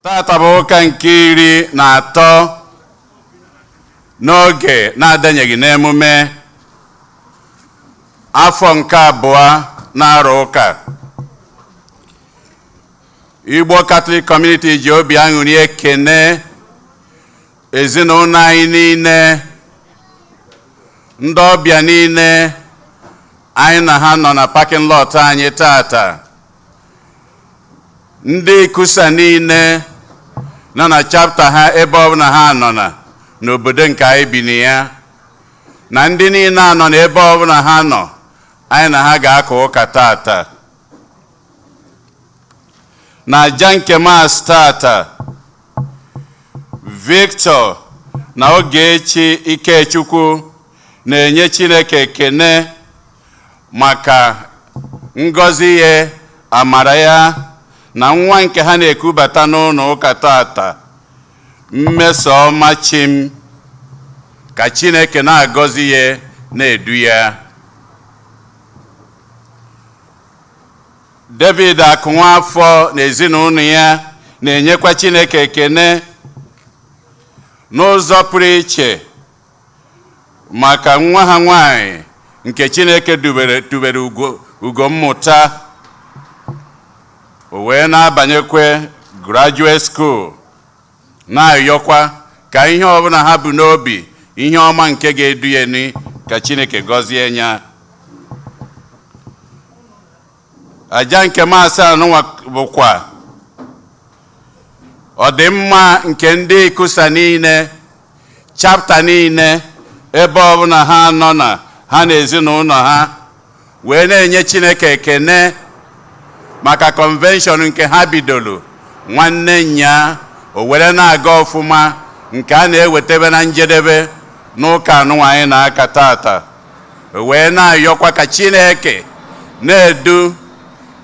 Tata bụ ụka nke 13 n'oge na-adanyeghị n'emume afọ nke 2 na-arụ ụka. Igbo Catholic Community ji obi aṅụrị ekene ezinụlọ anyị niile, ndị ọbịa niile anyị na ha nọ na parking lot anyị tata, ndị ikusa niile nọ na chapter ha ebe ọ bụla ha nọ n'obodo nke anyị bi na ya, na ndị niile anọ n'ebe ọ bụla ha nọ anyị na ha ga-aka ụka tata. Na aja nke Mass tata, Victor na Ogechi Ikechukwu na-enye Chineke ekene maka ngọzi ya, amara ya, na nwa nke ha na-ekubata n'ụlọ ụka tata, Mmesoma Chim, ka Chineke na-agọzi ya na-edu ya. David Akụnwafọ na ezinụlọ ya na-enyekwa Chineke ekene n'ụzọ pụrụ iche maka nwa ha nwanyị nke Chineke dubere ugo mmụta, o wee na-abanyekwe graduate school, na-ayọkwa ka ihe ọbụla ha bụ n'obi, ihe ọma nke ga-edu ya ni ka Chineke gọzie ya. Aja nke Mass anụnwa bụkwa ọdịmma nke ndị ikusa niile, chapter niile, ebe ọbụla ha nọ na ha na ezinụlọ ha, wee na-enye Chineke ekene maka convention nke ha bidoro nwanne nya, o were na-aga ọfụma, nke a na-ewetebe na njedebe n'ụka anụnwa anyị na-aka tata. O wee na-ayọkwa ka Chineke na-edu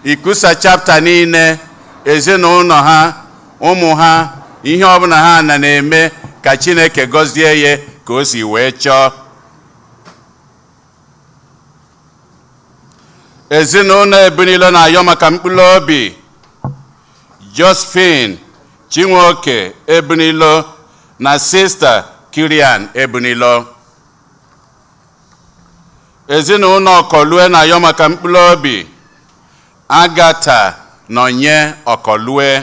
ikusa chapter niile, ezinụlọ ha, ụmụ ha, ihe ọbụla ha na-eme, ka Chineke gọzie ya ka o si wee chọọ. Ezinụlọ Ebunilo na-ayọ maka mkpụrụ obi Josephine Chinwoke Ebunilo na Sister Kirian Ebunilo. Ezinụlọ Ọkọlue na-ayọ maka mkpụrụ obi Agatha Nonye Ọkọlue.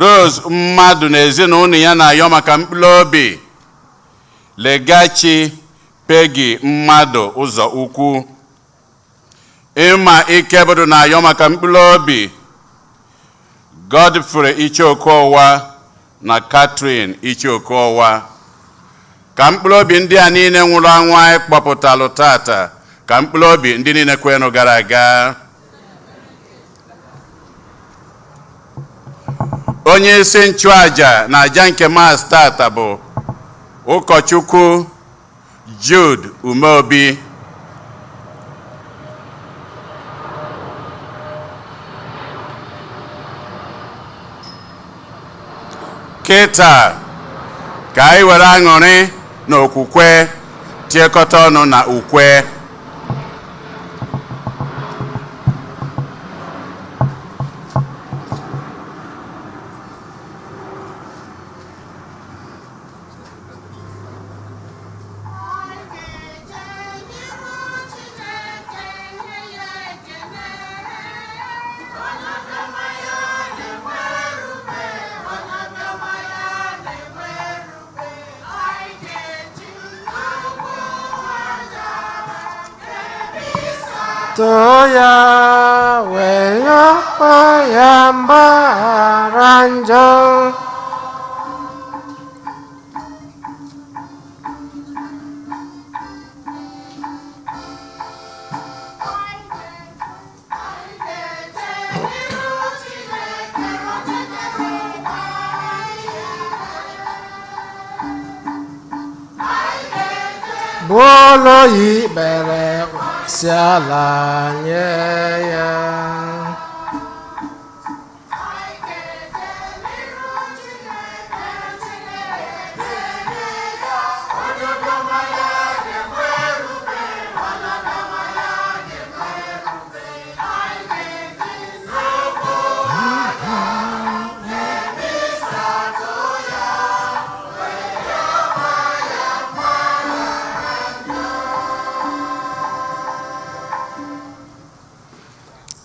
Rose Mmadụ na ezinụlọ ya na-ayọ maka mkpụrụ obi Legachi Peggy Mmadụ ụzọ ukwu. Ịma Ikebudu na-ayọ maka mkpụrụ obi Godfrey Ichokowa na Catherine Ichokowa. Ka mkpụrụ obi ndị a niile nwụrụ anwụ anyị kpọpụtalụ tata, ka mkpụrụ obi ndị niile kwenụ gara aga. Onye isi nchụaja na aja nke Mass tata bụ ụkọchukwu Jude Umeobi. Kịta ka anyị were aṅụrị na okwukwe tiekọta ọnụ na ukwe. Toya weyo yamba ranjong bolo ibere siala nyaya.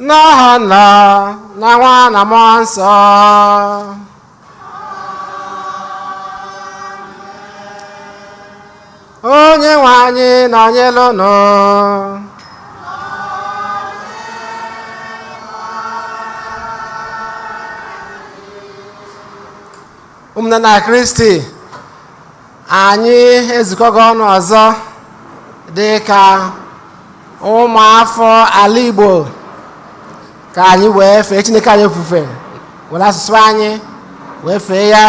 n'aha Nna na Nwa na Mmụọ Nsọ. Onye nwe anyị nọnyere unu. Ụmụnne na Kristi, anyị ezukọgo ọnụ ọzọ dị ka ụmụafọ ala Igbo ka anyị wee fee Chineke anyị ofufe were asụsụ anyị wee fee ya.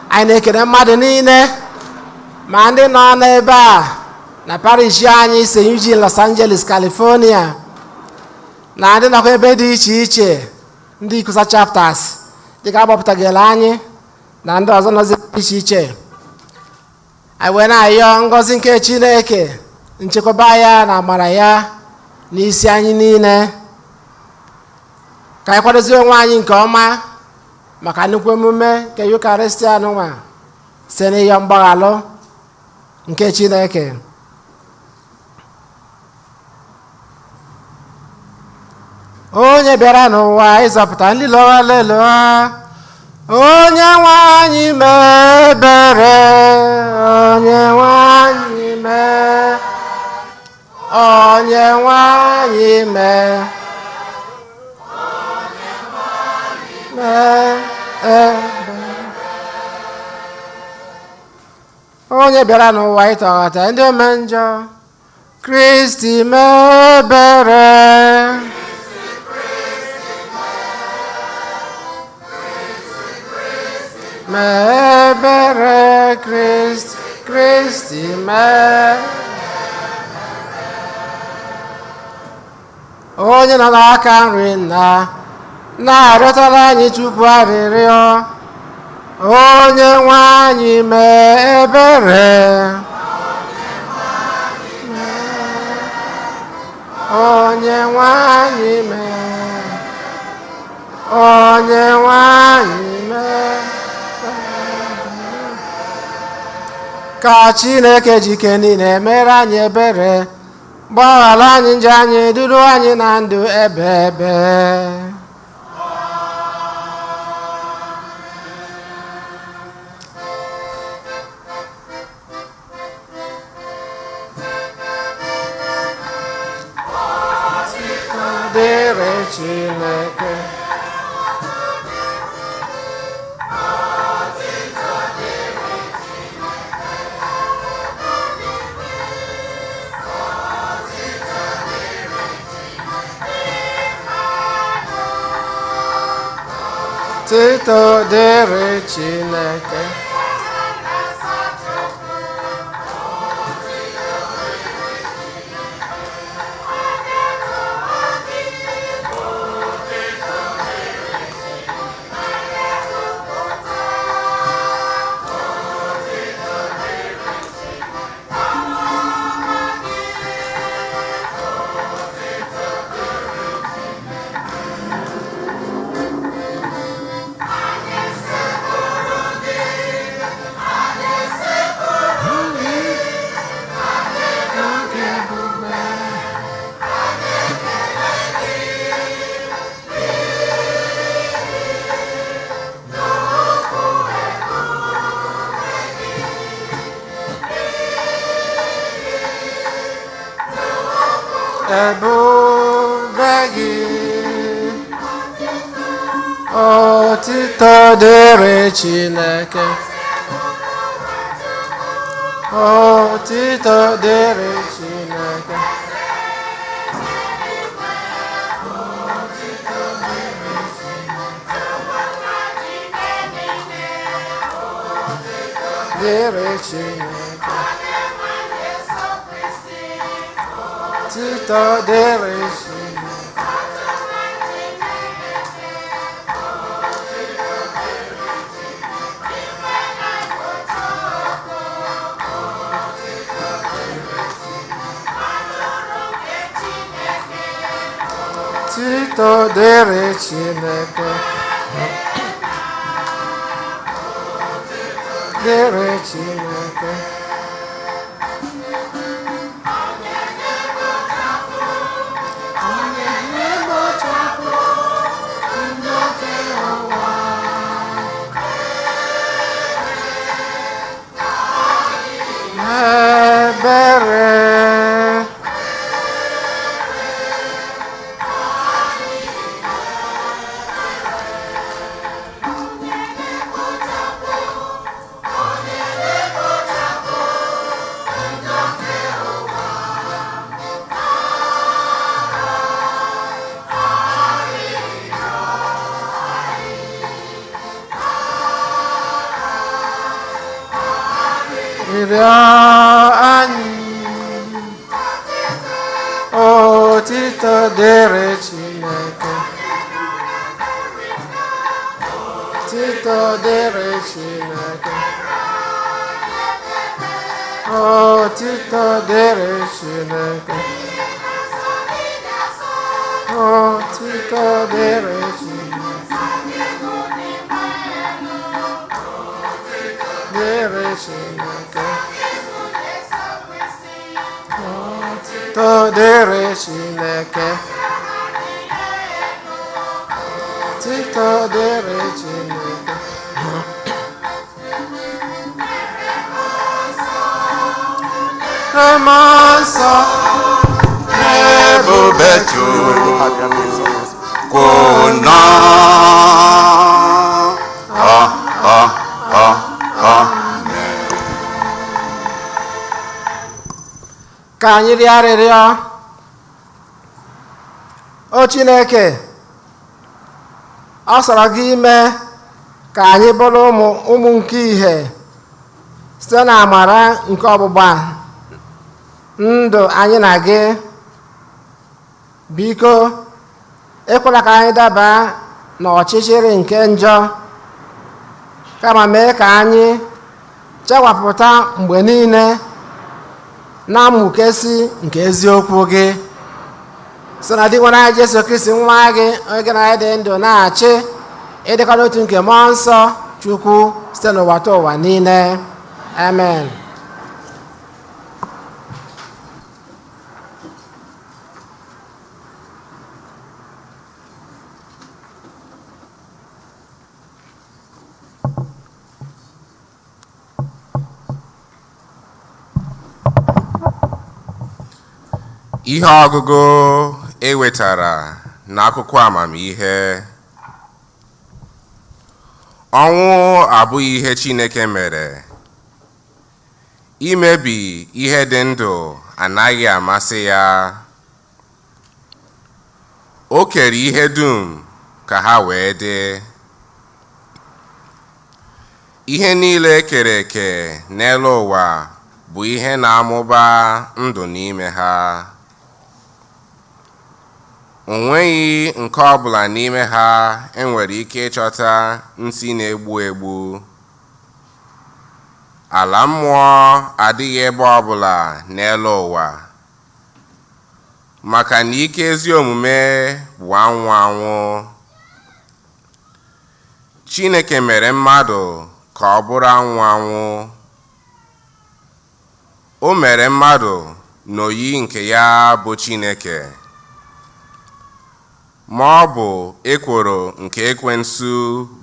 Anyị na-ekele mmadụ niile ma ndị nọ n'ebe a na parish anyị St. Eugene, Los Angeles, California, na ndị nọkwa ebe dị iche iche ndị Ikusa chapters dịka agbapụtagara anyị na ndị ọzọ nọzi iche iche. Anyị wee na-ayọ ngọzi nke Chineke, nchekwaba ya na amara ya n'isi anyị niile, ka anyị kwadozie onwe anyị nke ọma maka nnukwu emume nke Eucharistia nwa site n'ịyọ mgbaghalụ nke Chineke. Onye bịara n'ụwa ịzọpụta ndị lọrọ elu ha, onye nwe anyị mee ebere, onye nwe anyị mee, onye nwe anyị mee ebere. Onye bịara n'ụwa ịtọghata ndị ome njọ, Kristi mee ebere. Mee ebere, Kristi mee. Onye nọ n'aka nri Nna na-arịọtara anyị tupu arịrịọ, onye nwe anyị mee ebere. Onye nwe anyị mee, onye nwe anyị mee. Ka Chineke jike niile mere anyị ebere, gbaghara anyị njọ anyị, duru anyị na ndụ ebe ebe. Dịrị Chineke. Tito dịrị Chineke. Ebube gị, otito dịrị Chineke. Otito dịrị Chineke. Dịrị Chineke. Otito dịrị Chineke. Otito dịrị Chineke. Dịrị Chineke. dere. Otito dere Chineke, Otito dere Chineke, Otito dere Chineke, Otito dere Chineke, dere Chineke. Todere Chineke, Titodere Chineke, Emanso, Ebubetu Kuna ka anyị rịọ arịrịọ. O Chineke, ọ sọrọ gị ime ka anyị bụrụ ụmụ nke ihe site n'amara nke ọgbụgba ndụ anyị na gị. Biko, ekwela ka anyị daba n'ọchịchịrị nke njọ, kama mee ka anyị chewapụta mgbe niile na mmụkesi nke eziokwu gị, so na dị nwere anyị Jesu Kristi nwa gị, onye gị na anyị dị ndụ na-achị ịdịkọ n'otu nke mmụọ nsọ Chukwu site n'ụwa ta ụwa niile. Amen. Ihe ọgụgụ ewetara n'akụkọ amamihe. Ọnwụ abụghị ihe Chineke mere. Imebi ihe dị ndụ anaghị amasị ya. O kere ihe dum ka ha wee dị. Ihe niile ekere eke n'elu ụwa bụ ihe na-amụba ndụ n'ime ha. O nweghị nke ọbụla n'ime ha enwere ike ịchọta nsị na-egbu egbu. Ala mmụọ adịghị ebe ọbụla n'elu ụwa, maka na ike ezi omume bụ anwụ anwụ. Chineke mere mmadụ ka ọ bụrụ anwụ anwụ. O mere mmadụ n'oyi nke ya bụ Chineke, ma ọ bụ ekworo nke ekwensu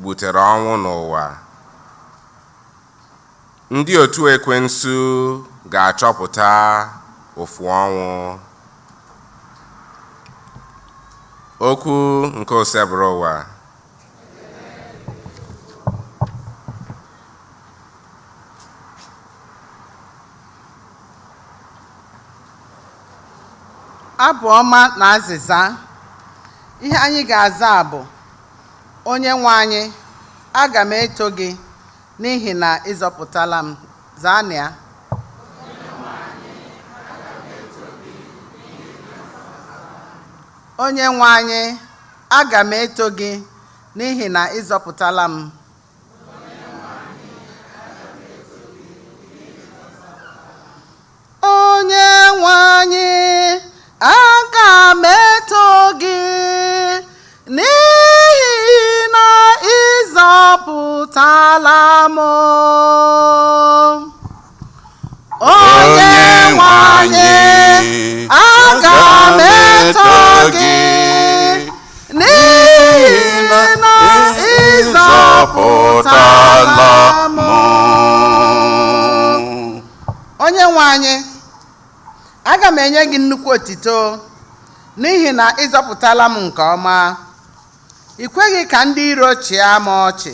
butere ọnwụ n'ụwa. Ndị otu ekwensu ga-achọpụta ofu ọnwụ. Okwu nke osebụrụ ụwa. Abụ ọma na azịza. Ihe anyị ga-aza bụ: Onye nwe anyị, aga m eto gị n'ihi na ịzọpụtala m. Zaanụ ya. Onye nwe anyị, aga m eto gị n'ihi na ịzọpụtala m. Onye nwe anyị, aga m eto gị n'ihi na ịzọpụtala m. Onye nwe anyị, aga m eto gị n'ihi na ịzọpụtala m. Onye nwe anyị, aga m enye gị nnukwu otito n'ihi na ịzọpụtala m nke ọma. ị kweghị ka ndị iro chịa m ọchị.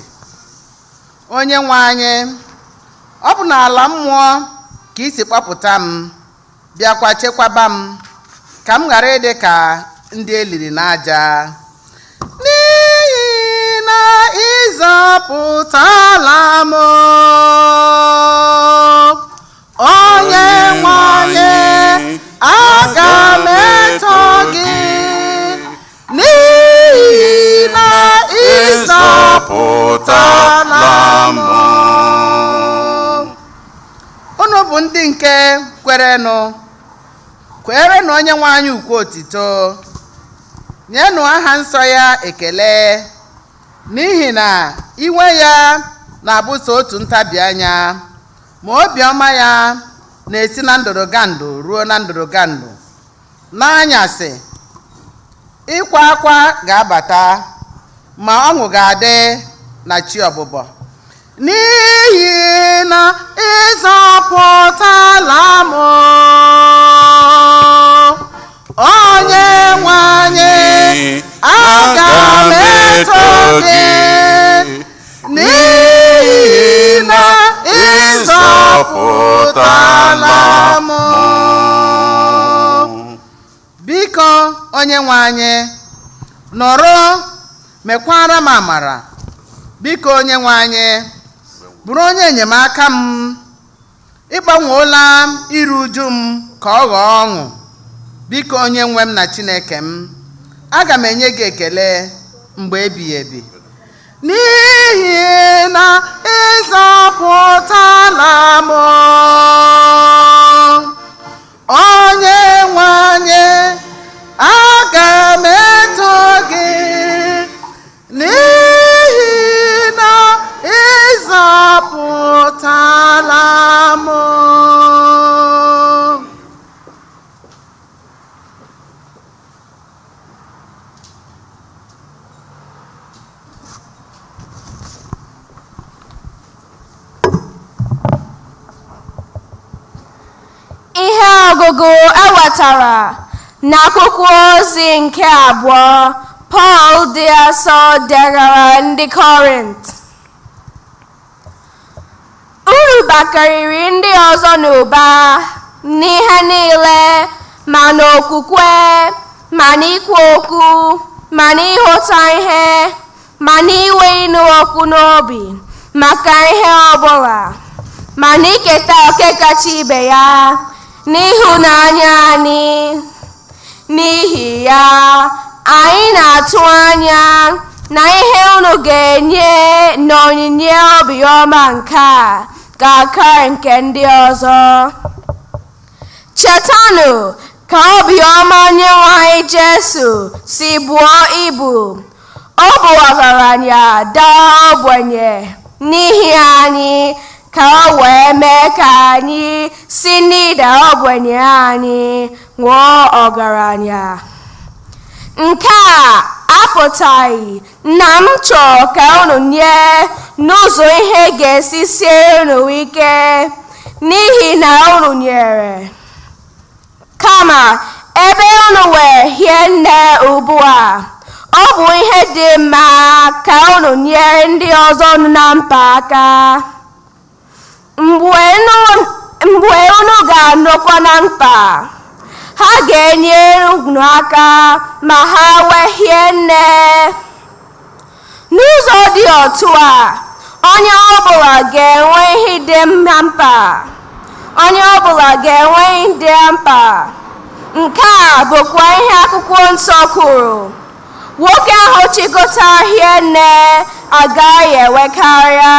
onye nwe anyị, ọ bụ n'ala mmụọ ka ị si kpọpụta m, bịakwa chekwaba m ka m ghara ịdị ka ndị eliri n'aja. N'ihi na ịzọpụtala m, onye nwe anyị, aga m eto gị. N'ihi na ịzọpụtala m. Unu bụ ndị nke kwerenụ onye nwe anyị ukwu otito. Nyenụ aha nsọ ya ekele, n'ihi na iwe ya na-abụso otu ntabi anya, ma obiọma ya na-esi na ndụrụgandụ ruo na ndụrụgandụ. N'anyasị, ịkwa akwa ga-abata, ma ọṅụ ga-adị na chi ọbụbọ. N'ihi na ịzọpụtala m, onye nwe anyị, aga m eto gị. N'ihi na ịzọpụtala m. Biko onye nwe anyị, nọrọ mekwara m amara. Biko onye nwe anyị, bụrụ onye enyemaka m. Ịgbanweola iru uju m ka ọ ghọọ ọṅụ. Biko onye nwe m na Chineke m, aga m enye gị ekele mgbe ebighị ebi. N'ihi na ịzọpụtala m, onye nwe anyị, aga m eto gị. N'ihi na ịzọpụtala m. Ihe ọgụgụ ewetara n'akwụkwọ ozi nke abụọ Pọl dị asọ degara ndị Kọrint. Unu bakarịrị ndị ọzọ n'ụba n'ihe niile, ma n'okwukwe, ma n'ikwu okwu, ma n'ịghọta ihe, ma n'inwe ịnụ ọkụ n'obi maka ihe ọbụla, ma n'iketa oke kacha ibe ya n'ịhụnanya anyị. N'ihi ya, anyị na-atụ anya na ihe unu ga-enye n'onyinye obiọma nke a ga-akarị nke ndị ọzọ. Chetanụ ka obiọma Onyenwe anyị Jesu si buo ibu. Ọ bụ ọgaranya daa ogbenye n'ihi anyị, ka o wee mee ka anyị si n'ịda ogbenye anyị ghọọ ọgaranya. Nke a apụtaghị na m chọrọ ka unu nye n'ụzọ ihe ga-esi sie unu ike, n'ihi na unu nyere. Kama ebe unu wee hie nne ugbu a, ọ bụ ihe dị mma ka unu nyere ndị ọzọ nọ na mkpa aka. Mgbe unu ga-anọkwa na mkpa, ha ga-enyere unu aka ma ha wee hie nne. N'ụzọ dị otu a, onye ọbụla ga-enwe ihe dị mkpa. Onye ọbụla ga-enwe ihe dị mkpa. Nke a bụkwa ihe akwụkwọ nsọ kwuru. Nwoke ahụ chịkọtara hie nne agaghị enwekarịa.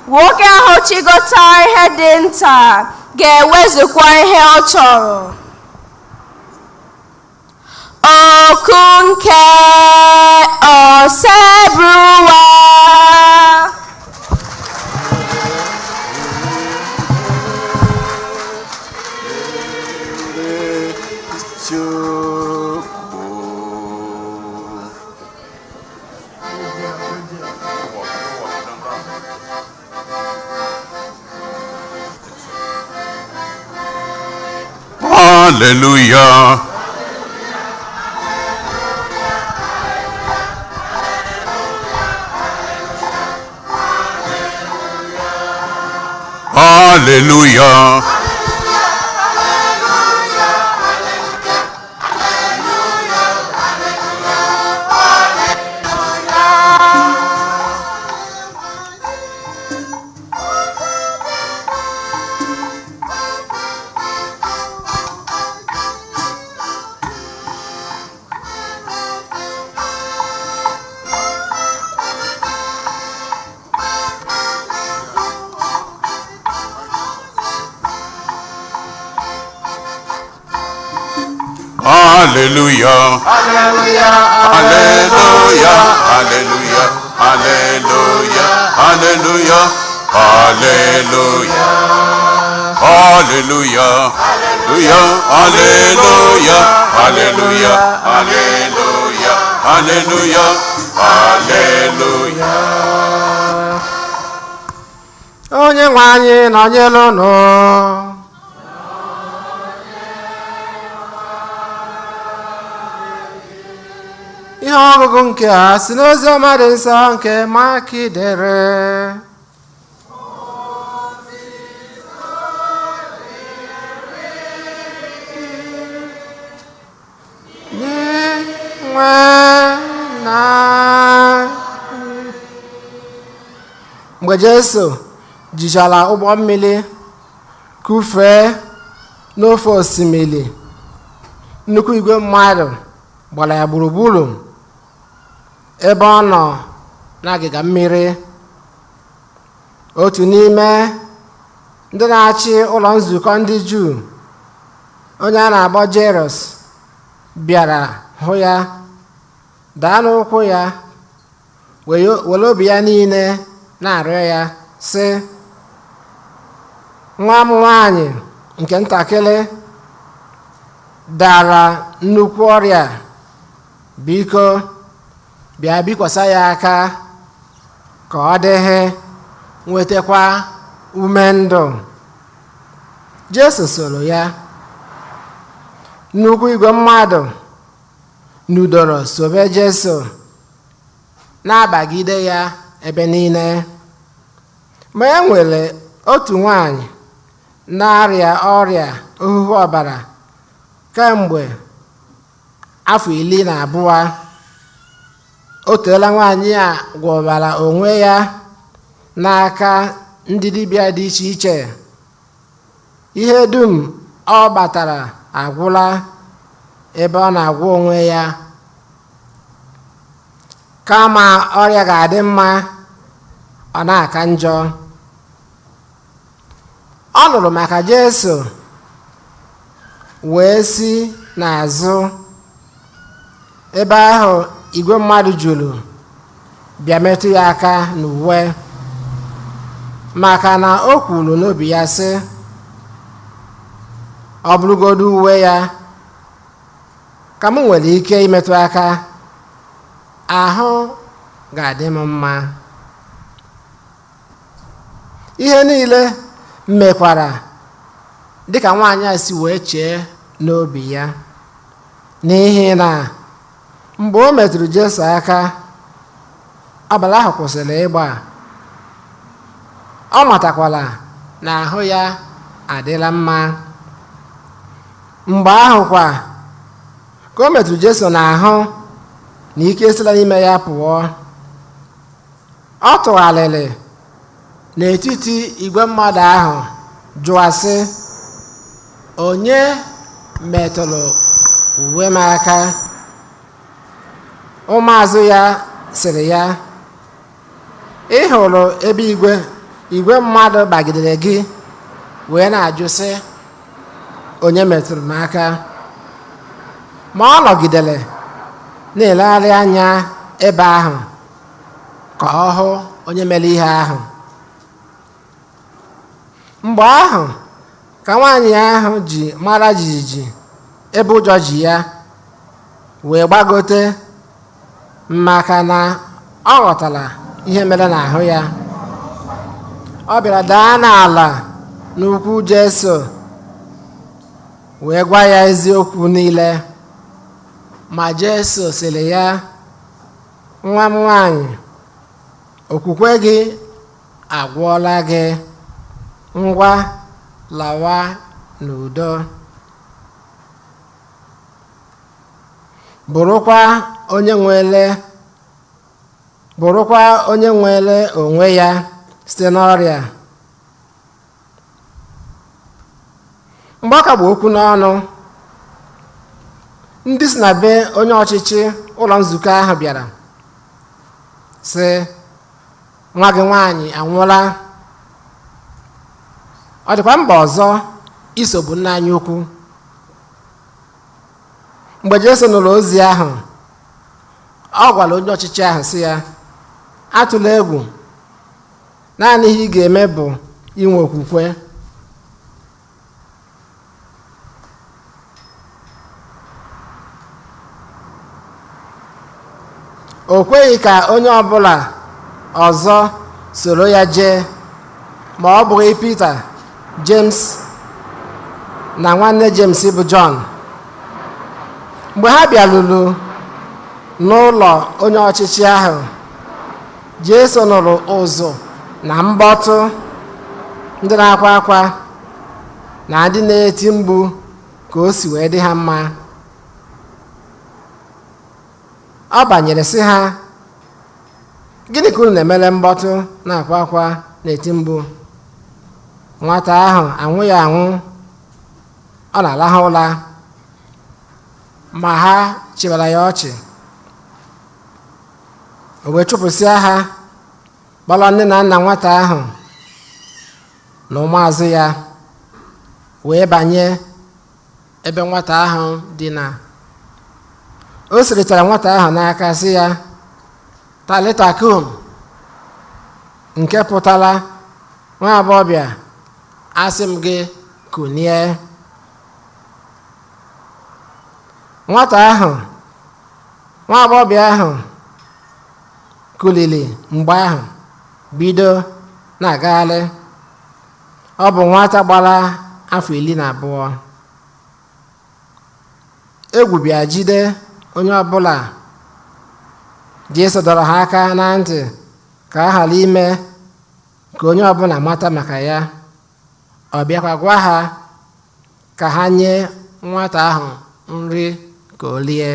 Nwoke ahụ chịkọtara ihe dị nta ga-ewezụkwa ihe ọ chọrọ. Oku nke Osebruwa. Hallelujah. Hallelujah. Hallelujah. Hallelujah. Hallelujah. Hallelujah. Hallelujah. Hallelujah. Hallelujah. Hallelujah. Hallelujah. Hallelujah. Hallelujah. Hallelujah. Hallelujah. Onye nwe anyị nọnyere unu. Ihe ọgụgụ nke a si n'ozi ọma dị nsọ nke Maki dere. Mgbe Jesu jichara ụgbọ mmiri kụfee n'ofe osimiri, nnukwu igwe mmadụ gbara ya gburugburu ebe ọ nọ n'agịga mmiri. Otu n'ime ndị na-achị ụlọ nzukọ ndị Juu, onye a na-akpọ Jairus, bịara hụ ya, daa n'ụkwụ ya, were obi ya niile na-arịọ ya sị, nwa m nwanyị nke ntakịrị dara nnukwu ọrịa, biko bịa bikwasa ya aka ka ọ dịghị nwetakwa ume ndụ. Jesu soro ya. Nnukwu igwe mmadụ nudoro sobe Jesu, na-abagide ya ebe niile. Ma e nwere otu nwanyị na-arịa ọrịa ohuhu ọbara kemgbe afọ 12. O teela nwaanyị a gwọbara onwe ya n'aka ndị dibịa dị iche iche. Ihe dum ọ gbatara agwụla ebe ọ na-agwọ onwe ya. Kama ọrịa ga-adị mma, ọ na-aka njọ. Ọ nụrụ maka Jesu, wee si n'azụ ebe ahụ igwe mmadụ juru bịa metụ ya aka n'uwe, maka na o kwuru n'obi ya sị, ọ bụrụgodu uwe ya ka m nwere ike imetụ aka, ahụ ga-adị m mma. Ihe niile mekwara dịka nwaanyị a si wee chee n'obi ya, n'ihi na mgbe o metụrụ Jesu aka, ọbara ahụ kwụsịrị ịgba. Ọ matakwala na ahụ ya adịla mma. Mgbe ahụ kwa ka o metụrụ Jesu n'ahụ na ike sila n'ime ya pụọ, ọ tụgharịrị n'etiti igwe mmadụ ahụ jụọ sị, onye metụrụ uwe m aka? Ụmụazụ ya sịrị ya, ị hụrụ ebe igwe mmadụ gbagidere gị wee na-ajụ sị, onye metụrụ m aka? Ma ọ nọgidere na-elegharị anya ebe ahụ ka ọ hụ onye mere ihe ahụ. Mgbe ahụ ka nwaanyị ahụ ji mara jijiji ebe ụjọ ji ya, wee gbagote, maka na ọ ghọtara ihe mere n'ahụ ya. Ọ bịara daa n'ala n'ụkwụ Jesu wee gwa ya eziokwu niile. Ma Jesu sịrị ya, nwa m nwanyị, okwukwe gị agwọọla gị, ngwa lawa n'udo. Bụrụkwa onye nwere onwe ya site n'ọrịa. Mgbe ọ ka gba okwu n'ọnụ, ndị si na be onye ọchịchị ụlọ nzukọ ahụ bịara sị, nwa gị nwaanyị anwụọla. Ọ dịkwa mba ọzọ iso bụ nna anyị ukwu. Mgbe Jesu nụrụ ozi ahụ, ọ gwara onye ọchịchị ahụ sị ya, atụla egwu, naanị ihe ị ga-eme bụ inwe okwukwe. O kweghị ka onye ọbụla ọzọ soro ya jee ma ọ bụghị Pita, James na nwanne James bụ John. Mgbe ha bịaruru n'ụlọ onye ọchịchị ahụ, Jesu nụrụ ụzụ na mkpọtụ ndị na-akwa akwa na ndị na-eti mkpu ka o si wee dị ha mma. Ọ banyere sị ha, gịnị ka unu na-emere mkpọtụ na-akwa akwa na-eti mkpu? Nwata ahụ anwụghị anwụ, ọ na-alahụ ụra. Ma ha chịbara ya ọchị. O wee chụpụsịa ha, kpọrọ nne na nna nwata ahụ na ụmụazụ ya, wee banye ebe nwata ahụ dina. O sịrịtara nwata ahụ n'aka sị ya, talita kum, nke pụtara, nwa agbọghọbịa, asị m gị kunie. Nwa agbọghọbịa ahụ kulili mgbe ahụ bido na-agagharị. Ọ bụ nwata gbara afọ 12. Egwu bịa jide onye ọbụla. Jesu dọrọ ha aka na ntị ka a ghara ime ka onye ọbụla mata maka ya. Ọ bịakwa gwa ha ka ha nye nwata ahụ nri ka o lie.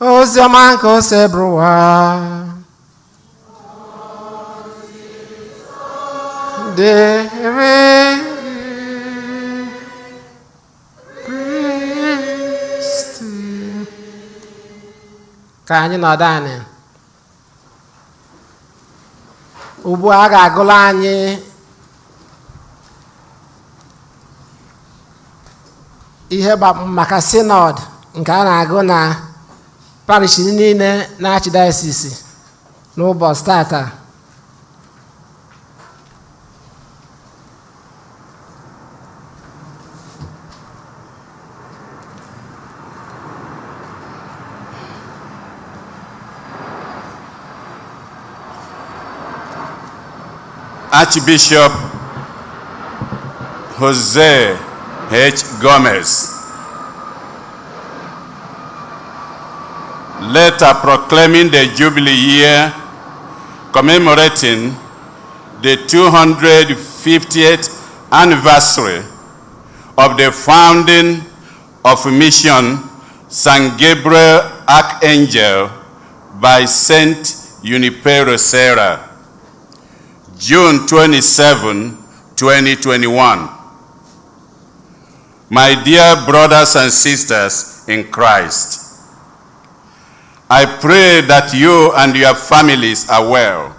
Ozi ọma nke o si bụrụ ụwa. Dere Kristi. Ka anyị nọdụ anyị. Ugbu a ga-agụla anyị ihe maka sinod nke a na-agụ na parish niile na-achị dayọsis n'ụbọchị tata. Archbishop Jose H. Gomez. Letter proclaiming the Jubilee year commemorating the 250th anniversary of the founding of Mission San Gabriel Archangel by Saint Junipero Serra, June 27, 2021. My dear brothers and sisters in Christ, I pray that you and your families are well.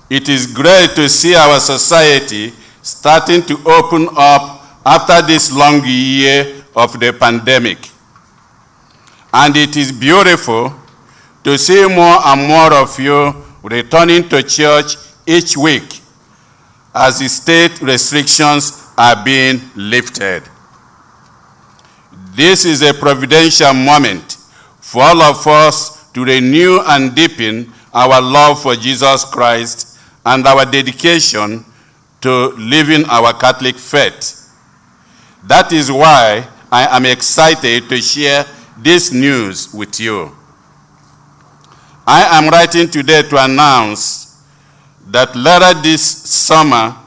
It is great to see our society starting to open up after this long year of the pandemic. And it is beautiful to see more and more of you returning to church each week as the state restrictions are being lifted. This is a providential moment for all of us to renew and deepen our love for Jesus Christ and our dedication to to living our Catholic faith. That is why I am excited to share this news with you. I am writing today to announce that later this summer,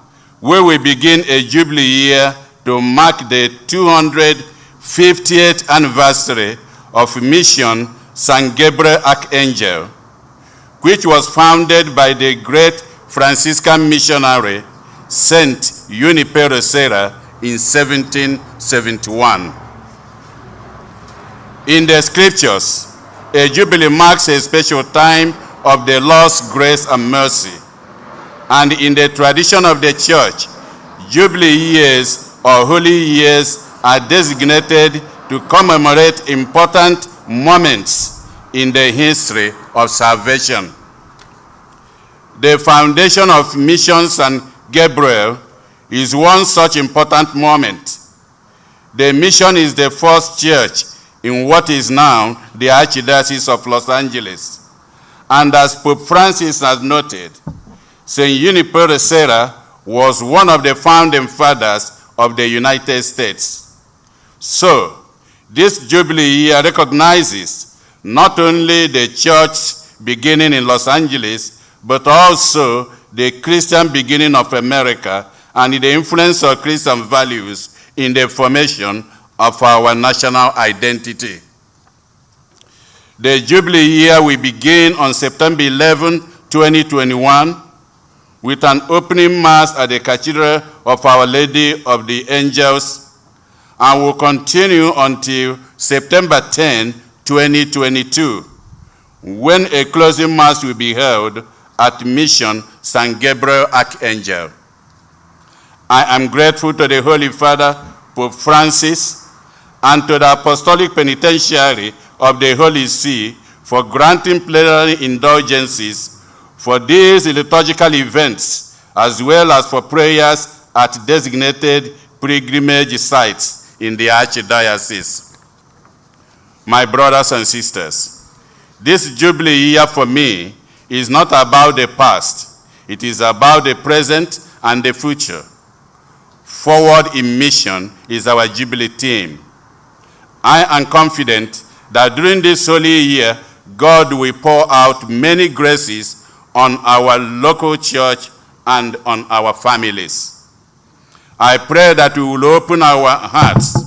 we will begin a Jubilee year to mark the 250th anniversary of Mission San Gabriel Archangel, which was founded by the great Franciscan missionary Saint Junipero Serra in 1771. In the scriptures, a jubilee marks a special time of the Lord's grace and mercy. And in the tradition of the church, jubilee years or holy years are designated to commemorate important moments in the history of salvation. The foundation of Mission San Gabriel is one such important moment. The mission is the first church in what is now the Archdiocese of Los Angeles. And as Pope Francis has noted, St. Junipero Serra was one of the founding fathers of the United States. So, this Jubilee year recognizes not only the church beginning in Los Angeles, but also the Christian beginning of America and the influence of Christian values in the formation of our national identity. The Jubilee year will begin on September 11, 2021, with an opening mass at the Cathedral of Our Lady of the Angels, and will continue until September 10, 2022, when a closing mass will be held at Mission San Gabriel Archangel. I am grateful to the Holy Father, Pope Francis, and to the Apostolic Penitentiary of the Holy See for granting plenary indulgences for these liturgical events, as well as for prayers at designated pilgrimage sites in the Archdiocese. My brothers and sisters, this Jubilee year for me is not about the past. It is about the present and the future. Forward in Mission is our Jubilee theme. I am confident that during this holy year, God will pour out many graces on our local church and on our families. I pray that we will open our hearts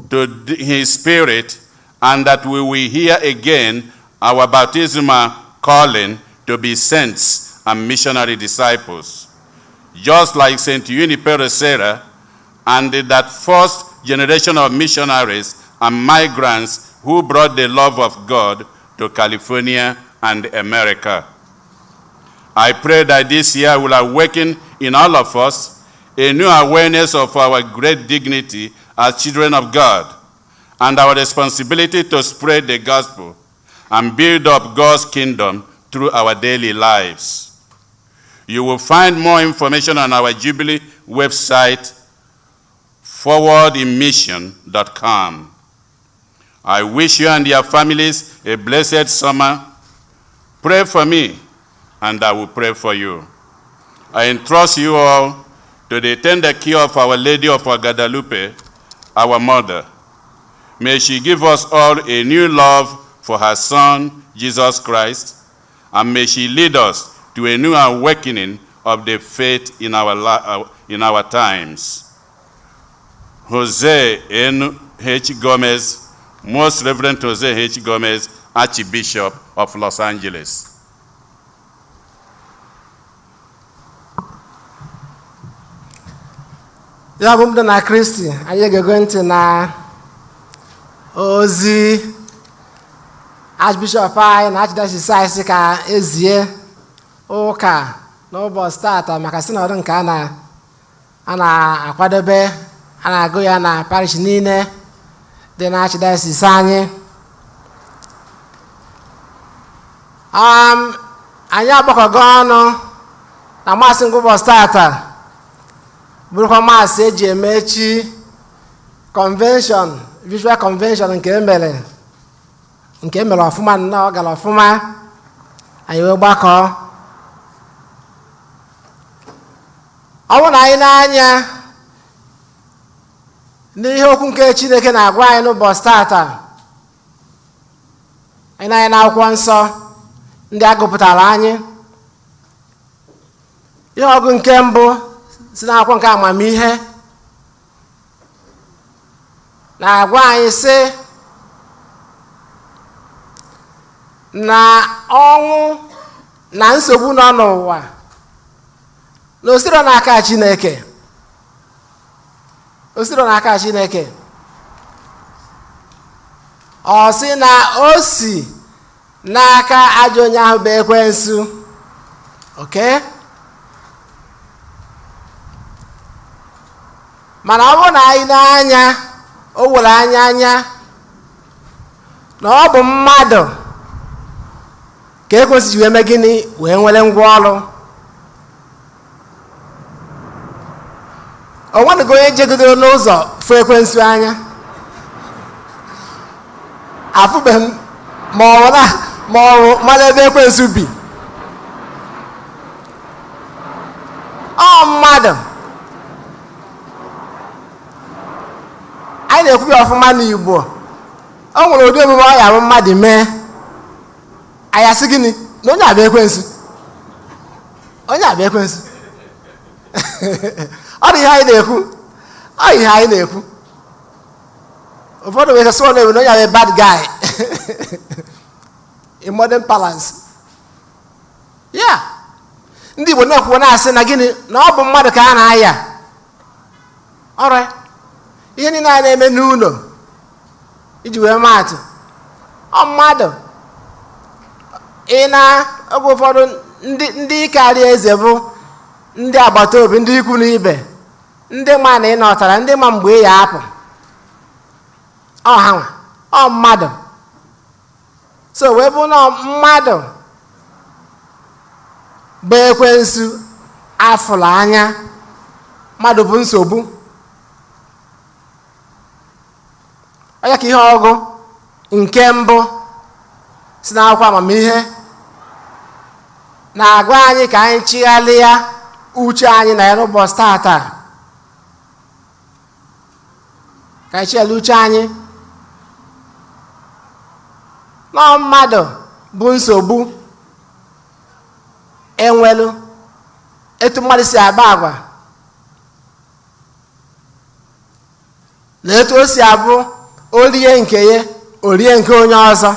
to His Spirit and that we will hear again our baptismal calling to be saints and missionary disciples. Just like St. Junipero Serra and that first generation of missionaries and migrants who brought the love of God to California and America. I pray that this year will awaken in all of us a new awareness of our great dignity as children of God and our responsibility to spread the gospel and build up God's kingdom through our daily lives. You will find more information on our Jubilee website, forwardinmission.com. I wish you and your families a blessed summer. Pray for me, and I will pray for you. I entrust you all to the tender care of Our Lady of Guadalupe, our mother. May she give us all a new love for her Son, Jesus Christ, and may she lead us to a new awakening of the faith in our times. Jose N. H. Gomez, Most Reverend Jose H. Gomez, Archbishop of Los Angeles. Ya bụ na Kristi, anyị ga-ege ntị na ozi Archbishop anyị na Archdiocese anyị sị ka ezie ụka n'ụbọchị tata maka sinọdụ nke a na-akwadobe, a na-agụ ya na parish niile dị na Archdiocese anyị. Anyị agbakọgo ọnụ na masị nke ụbọchị tata bụrụkwa masị eji emechi convention, visual convention nke emere ọfụma nnọọ, gara ọfụma. Anyị wee gbakọ ọ bụrụ na anyị na-anya n'ihe okwu nke Chineke na-agwa anyị n'ụbọchị tata, anyị na-anya n'akwụkwọ nsọ ndị a gụpụtara anyị, ihe ọgụ nke mbụ si n'akwụkwọ nke amamihe na-agwa anyị sị na ọnwụ na nsogbu nọ n'ụwa na o siro n'aka Chineke, o siro n'aka Chineke. Ọ sị na o si n'aka ajọ onye ahụ bụ ekwensu. Okay? Mana ọ bụrụ na anyị na-anya, o were anya na ọ bụ mmadụ ka ekwensu ji wee mee gịnị wee nwere ngwa ọrụ. O nweghị onye jegidere n'ụzọ fụ ekwensu anya, afụbeghị m ma ọ mara ebe ekwensu bi. Ọ mmadụ anyị na-ekwubi ọfụma n'Igbo, o nwere ụdị omume ọ ya bụ mmadụ mee, anyị asị gịnị na onye abụ ekwensu, onye abụ ekwensu. Ọ dị ihe anyị na-ekwu, ọ ihe anyị na-ekwu. Ụfọdụ wee sị na onye abụ bad guy in modern parlance. Ya ndị Igbo na-ekwu na-asị na gịnị na ọ bụ mmadụ ka a na-aya. Ọrụ ihe niile a na-eme n'ụlọ iji wee maatụ, ọ mmadụ ị na-oge ụfọdụ ndị karịa eze bụ ndị agbata obi, ndị ikwu na ibe, ndị ma na ị nọtara, ndị ma mgbe ị ya apụ. Ọ ha nwa, ọ mmadụ. So wee bụ na mmadụ bụ ekwensu afụrụ anya, mmadụ bụ nsogbu. Onye ka ihe ọgụ nke mbụ si n'akwụkwọ amamihe na-agwa anyị ka anyị chigharịa uche anyị na ya n'ụbọchị tata, ka anyị chigharịa uche anyị na mmadụ bụ nsogbu enwelu, etu mmadụ si agba agwa na etu o si abụ orie nke ya orie nke onye ọzọ.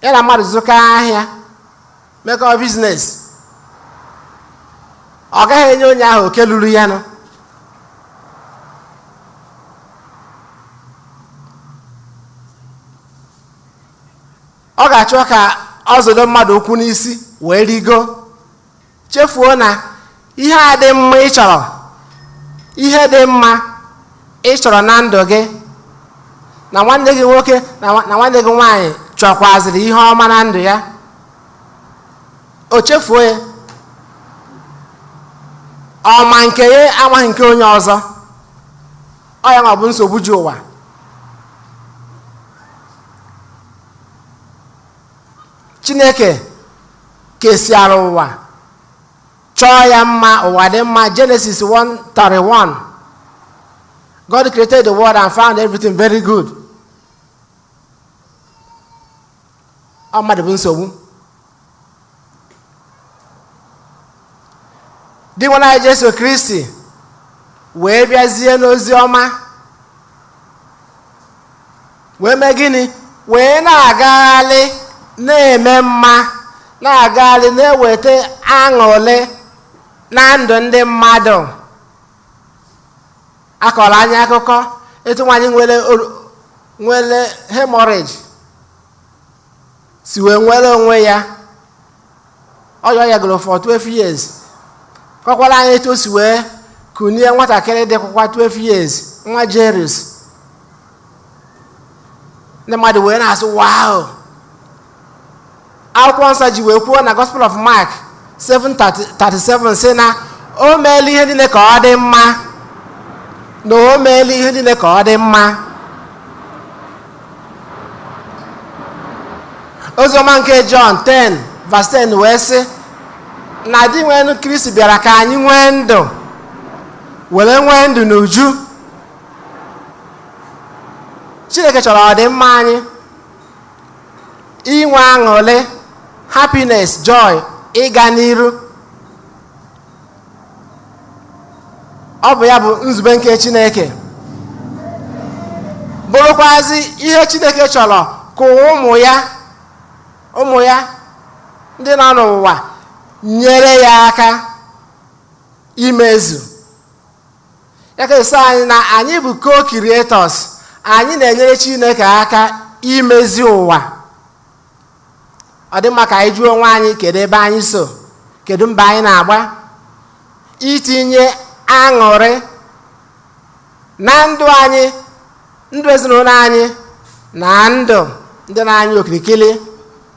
Ya na mmadụ zụkọ ahịa mekọ biznes, ọ gaghị enye onye ahụ oke luru ya nụ. Ọ ga-achọ ka ọ zụdo mmadụ ụkwụ n'isi wee rigo, chefuo na ihe a dị mma ị chọrọ, ihe dị mma ị chọrọ na ndụ gị, na nwanne gị nwoke na nwanne gị nwaanyị chọkwazịrị ihe ọma na ndụ ya, o chefuo ya. Ọma nke ya amaghị nke onye ọzọ. Ọ ya ma bụ nsogbu ji ụwa. Chineke kesiara ụwa, chọọ ya mma, ụwa dị mma. Genesis 1:31. God created the world and found everything very good. Ọ mmadụ bụ nsogbu. Dị nwa anyị Jesu Kristi wee bịazie n'ozi ọma, wee mee gịnị? Wee na-agagharị na-eme mma, na-agagharị na-eweta aṅụrị na ndụ ndị mmadụ. Akọrọ anyị akụkọ etu nwaanyị nwere hemorrhage si wee nwere onwe ya. Ọ ya gụrụ for 12 years. Kọkwara anyị etu o si wee kunie nwatakịrị dịkwakwa 12 years, nwa Jairus. Ndị mmadụ wee na-asị wow. Akwụkwọ nsọ ji wee kwuo na Gospel of Mark 7:37 sị na o meela ihe niile ka ọ dị mma, na o meela ihe niile ka ọ dị mma. Oziọma nke John 10:10 wee sị na di nwere Kristi bịara ka anyị nwee ndụ were nwee ndụ n'uju. Chineke chọrọ ọdịmma anyị, inwe aṅụrị, happiness, joy, ịga n'iru. Ọ bụ ya bụ nzube nke Chineke, bụrụkwazị ihe Chineke chọrọ ka ụmụ ya ndị nọ n'ụwa nyere ya aka imezu. Ya ka esi anyị na anyị bụ co-creators, anyị na-enyere Chineke aka imezi ụwa. Ọ dị mma ka anyị jụọ onwe anyị kedu ebe anyị so, kedu mba anyị na-agba, itinye aṅụrị na ndụ anyị, ndụ ezinụlọ anyị, na ndụ ndị na-anyị okirikiri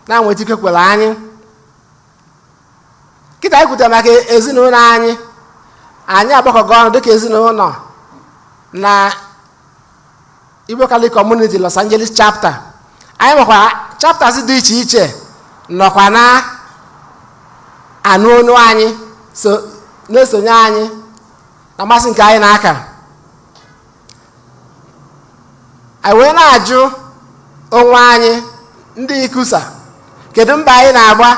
na-nweta ike kwere anyị. Kịta anyị kwutere maka ezinụlọ anyị agbakọgo ọnụ dịka ezinụlọ na Igbo Catholic Community Los Angeles chapter. Anyị nwekwa chapters dị iche iche nọkwa na anụ onu anyị, na-esonye anyị na mmasị nke anyị n'aka. Anyị wee na-ajụ onwe anyị ndị Ikusa, kedu mba anyị na-agba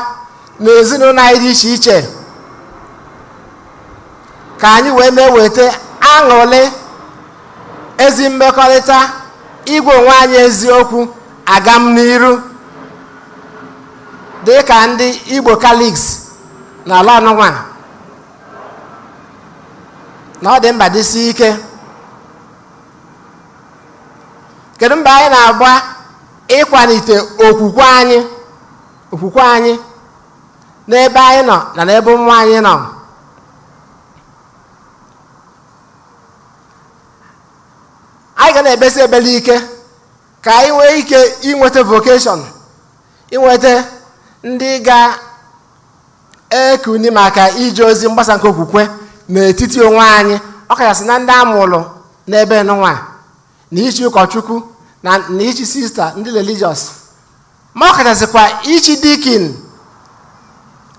na ezinụlọ anyị dị iche iche, ka anyị wee na-eweta aṅụrị, ezi mmekọrịta, igwe onwe anyị eziokwu, agam n'iru, dị ka ndị Igbo Catholics na ala ọnụnwa. Na ọ dị mba dịsi ike. Kedu mba anyị na-agba ịkwalite okwukwe anyị n'ebe anyị nọ na n'ebe ụmụ anyị nọ? Anyị ga na-ebesi ebele ike ka anyị nwee ike inweta vocation, inweta ndị ga-ekuni maka ije ozi mgbasa nke okwukwe n'etiti onwe anyị, ọkachasị na ndị amụrụ n'ebe nụnwa, na ichi ụkọchukwu na ichi sista ndị religious, ma ọkachasịkwa ichi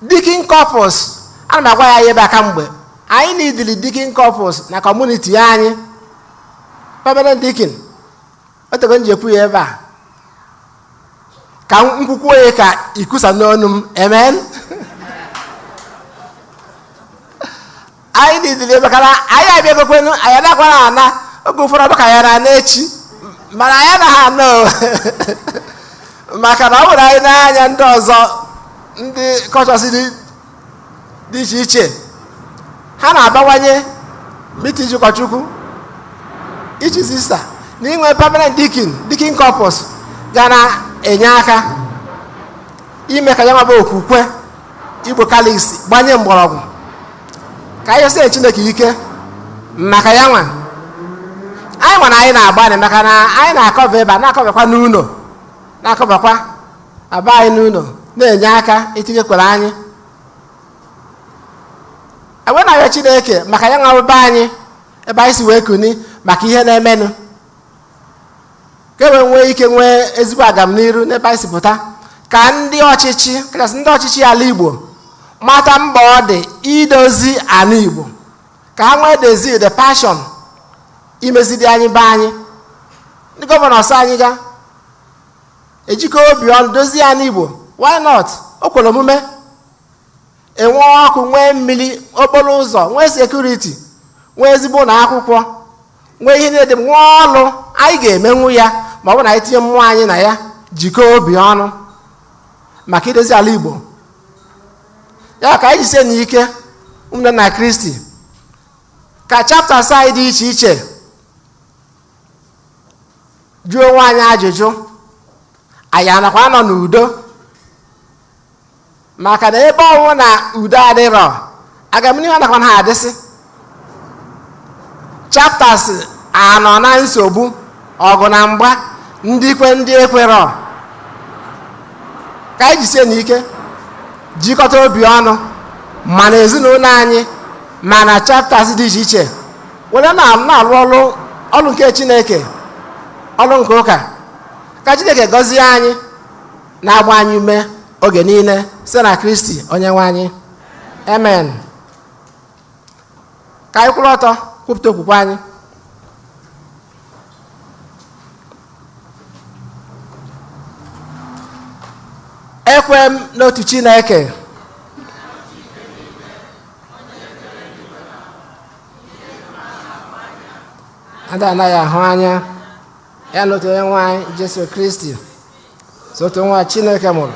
dikin corpus. Ana m agwa ya ebe aka mgbe anyị na-idili dikin corpus na community anyị, permanent deacon. Otego nji ekwu ya ebe a ka nkwukwu onye ka ikusa n'ọnụ m. Amen. Anyị na-idili ebe kana anyị abịagokwenu, anyị anakwara ana oge ụfọdụ ọdụ ka ya na n'echi, mana anyị anaghị anọ maka na ọ bụrụ anyị n'anya ndị ọzọ, ndị kọchọs dị iche iche, ha na-abawanye miti iji ụkọchukwu, ichi sista, na inwe permanent deacon corpus ga na-enye aka ime ka ya nwaba okwukwe Igbo Catholics gbanye mgbọrọgwụ, ka anyị sie Chineke ike maka ya nwa. Anyị nwa na anyị na-agbanị maka na anyị na-akọva ebe a, na-akọvakwa n'ụlọ, na-akọvakwa aba anyị n'ụlọ, na-enye aka itinyekwara anyị. Enwe na-arịọ Chineke maka ya nwa ebe anyị, ebe anyị si wee kuni maka ihe na-emenụ, ka e wee nwee ike nwee ezigbo agamniru n'ebe anyị si pụta, ka ndị ọchịchị, kachasị ndị ọchịchị ala Igbo, mata mba ọ dị idozi ala Igbo, ka ha nwee the passion imezidi anyị be anyị. Ndị gọvanọs anyị ga ejikọ obi ọnụ dozie ala Igbo. Why not? O kwere omume, enwe ọkụ, nwee mmiri, okporo ụzọ, nwee sekuriti, nwee ezigbo na akwụkwọ, nwee ihe niile dị, nwee ọrụ anyị ga-emenwu ya ma ọ bụ na anyị tinye mmụọ anyị na ya, jikọọ obi ọnụ maka idozi ala Igbo. Ya ka anyị jisie n'ike ụmụnne na Kristi, ka chapters anyị dị iche iche jụọ onwe anyị ajụjụ, anyị anakwa nọ n'udo, maka na ebe ọnwụ na udo adịrọ, agamnihu anakwa ha adịsị. Chapters anọ na nsogbu, ọgụ na mgba, ndị kwe ndị ekwerọ. Ka anyị jisie n'ike jikọta obi ọnụ, ma na ezinụlọ anyị, ma na chapters dị iche iche, were na-alụ ọrụ nke Chineke, ọrụ nke ụka, ka Chineke gọzie anyị, na-agba anyị ume oge niile site na Kristi onye nwe anyị. Amen. Ka anyị kwụrụ ọtọ kwupụta okwukwe anyị. Ekwe m n'otu Chineke, ndị anaghị ahụ anya, ya na otu onye nwe anyị Jesu Kristi, so otu nwa Chineke mụrụ,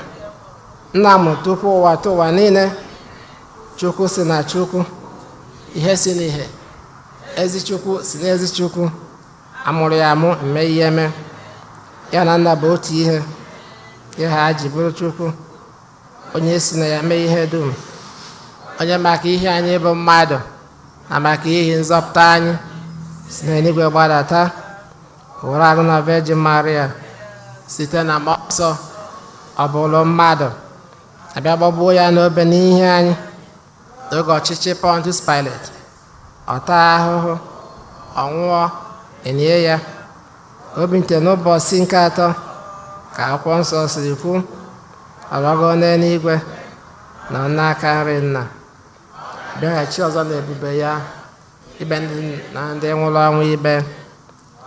nna m tupu ụwa tụ ụwa niile. Chukwu si na Chukwu, ihe si n'ihe, ezi Chukwu si n'ezi Chukwu, amụrụ ya amụ, eme ihe eme, ya na nna bụ otu ihe, ihe ha ji bụrụ Chukwu, onye si na ya mee ihe dum, onye maka ihe anyị bụ mmadụ na maka ihe nzọpụta anyị si n'eluigwe gbadata, were arụ na Virgin Maria, site na mmụọ nsọ, ọ bụrụ mmadụ, abịa gbagbuo ya n'obe n'ihe anyị n'oge ọchịchị Pontius Pilate, ọ taa ahụhụ, ọ nwụọ, enye ya, o bilite n'ụbọchị nke atọ ka akwụkwọ nsọ siri kwu, ọ rọgo n'eluigwe na n'aka nri Nna, bịaghachi ọzọ na ebube ya ibe ndị nwụrụ ọnwụ ibe,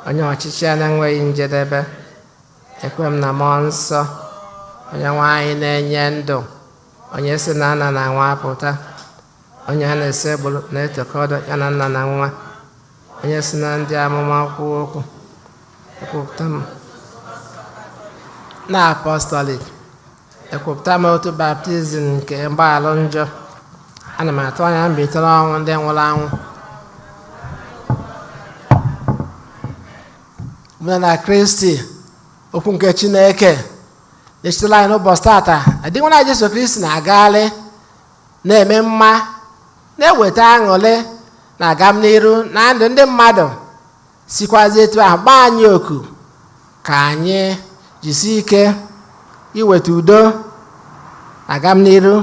onye ọchịchị ya na-enweghị njedebe. Ekwe m na mmụọ nsọ, onye nwe anyị na-enye ndụ, onye si na nna na nwa apụta, onye a na-ese egburu na-etokọdo ya na nna na nwa, onye si na ndị amụma kwuo okwu. Ekwupụta m na apọstọlik, ekwupụta m otu baptizim nke mgbaghalụ njọ. Ana m atụ anya mbilite n'ọnwụ ndị nwụrụ anwụ. Mụ na Kristi, okwu nke Chineke, na-echetara anyị n'ụbọchị tata, adịghị na Jesu Kristi na-agagharị na-eme mma, na-eweta aṅụrị na agam n'iru na ndụ ndị mmadụ, sikwazi etu ahụ gbaa anyị oku ka anyị jisi ike iweta udo na agam n'iru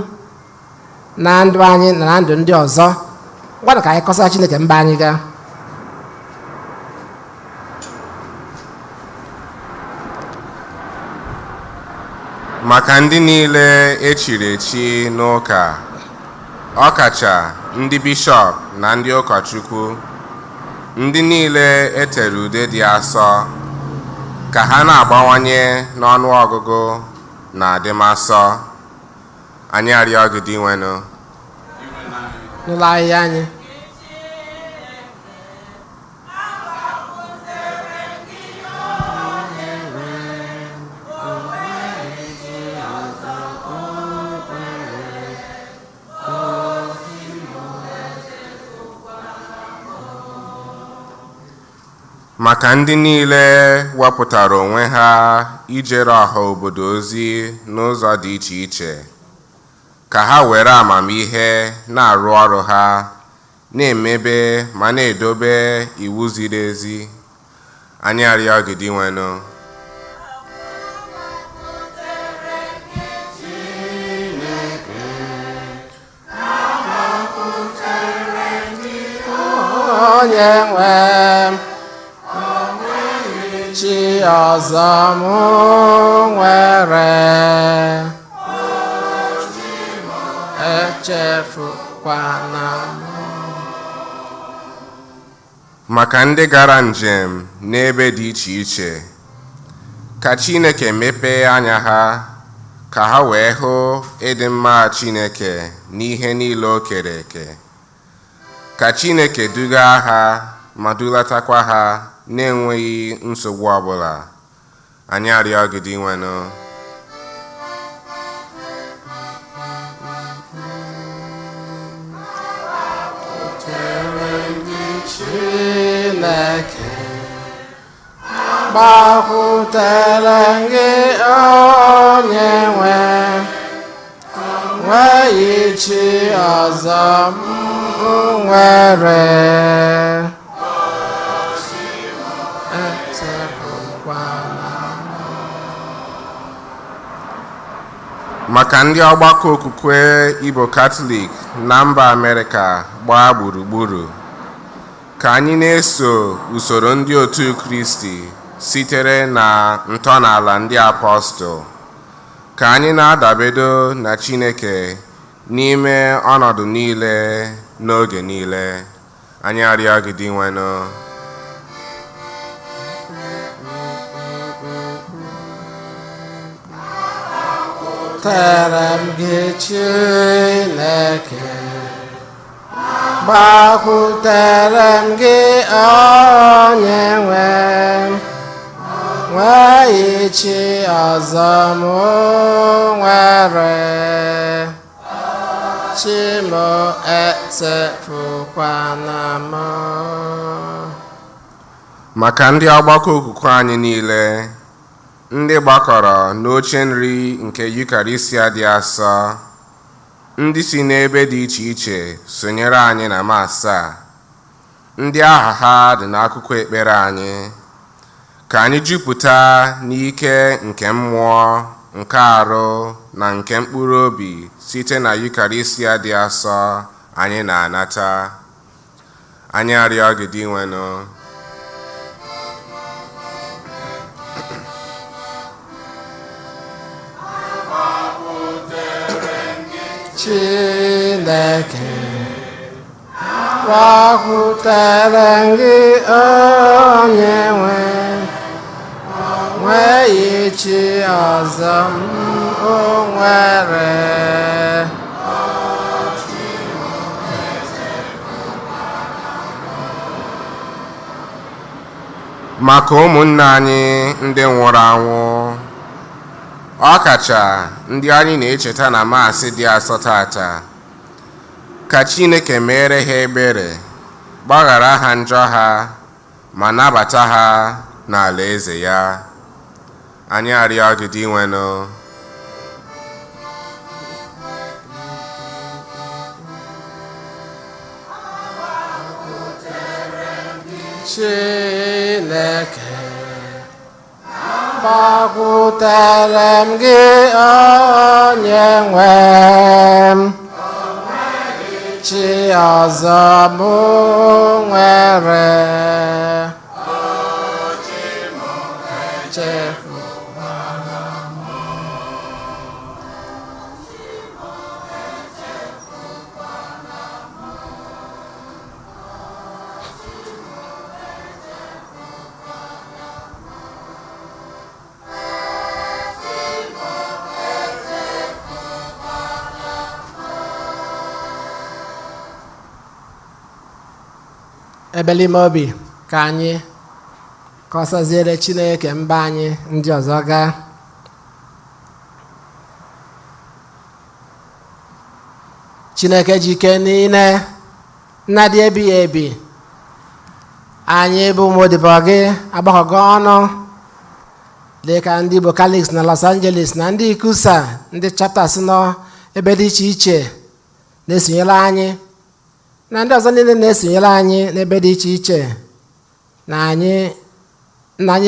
na ndụ anyị na ndụ ndị ọzọ. Ngwanụ ka anyị kọsara Chineke mba anyị gaa. Maka ndị niile echiri echi n'ụka, ọkacha ndị bishọp na ndị ụkọchukwu, ndị niile etere ude dị asọ, ka ha na-abawanye n'ọnụ ọgụgụ na adịmasọ, anyị arịọ gị dị nwenụ n'ụlọ ahịhịa anyị. maka ndị niile wepụtara onwe ha ijere ọha obodo ozi n'ụzọ dị iche iche, ka ha were amamihe na-arụ ọrụ ha, na-emebe ma na-edobe iwu ziri ezi, anyị arịọ gị dị nwenụ onye nwe chi ọzọ m nwere, echefukwana m. maka ndị gara njem n'ebe dị iche iche, ka Chineke mepee anya ha, ka ha wee hụ ịdị mma Chineke n'ihe niile o kere eke. Ka Chineke duga ha ma dulatakwa ha na-enweghị nsogbu ọbụla, anyị arịọ gị dị nwenụ Chineke gbakwutere gị onye nweghị chi ọzọ m nwere, maka ndị ọgbakọ okwukwe Igbo Katọlik na mba Amerịka gbaa gburugburu, ka anyị na-eso usoro ndị otu Kristi sitere na ntọala ndị apọstụl, ka anyị na-adabedo na Chineke n'ime ọnọdụ niile n'oge niile, anyị arịọ gị dị nwenụ. Tere m gị Chineke, gbakwutere m gị onye nwe m, nweghị chi ọzọ m nwere, chi m echefukwana m. Maka ndị ọgbakọ okwukwe anyị niile, ndị gbakọrọ n'oche nri nke Yukarịstịa dị asọ, ndị si n'ebe dị iche iche sonyere anyị na Mass a, ndị aha ha dị n'akwụkwọ ekpere anyị, ka anyị jupụta n'ike nke mmụọ, nke arụ na nke mkpụrụ obi site na Yukarịstịa dị asọ anyị na-anata. Anyị arịọ gị dị nwenụ. Chineke, gbakwutere m gị onye nwe m, nweghị chi ọzọ m nwere. Maka ụmụnne anyị ndị nwụrụ anwụ, ọkacha ndị anyị na-echeta na Mass dị asọ tata, ka Chineke mere ha ebere, gbaghara ha njọ ha, ma nabata ha n'ala eze ya. Anyị arịọ gị dị nwenụ. Chineke, gbakwutere m gị onye nwe m, chi ọzọ m nwere, ebelime obi ka anyị kọsaziere Chineke mba anyị ndị ọzọ gaa. Chineke ji ike niile, nna dị ebighị ebi, anyị bụ ụmụodibo gị agbakọgo ọnụ dịka ndị Igbo Catholics na Los Angeles na ndị Ikusa, ndị chapters nọ ebe dị iche iche na-esonyere anyị, na ndị ọzọ niile na-esonyere anyị n'ebe dị iche iche, na anyị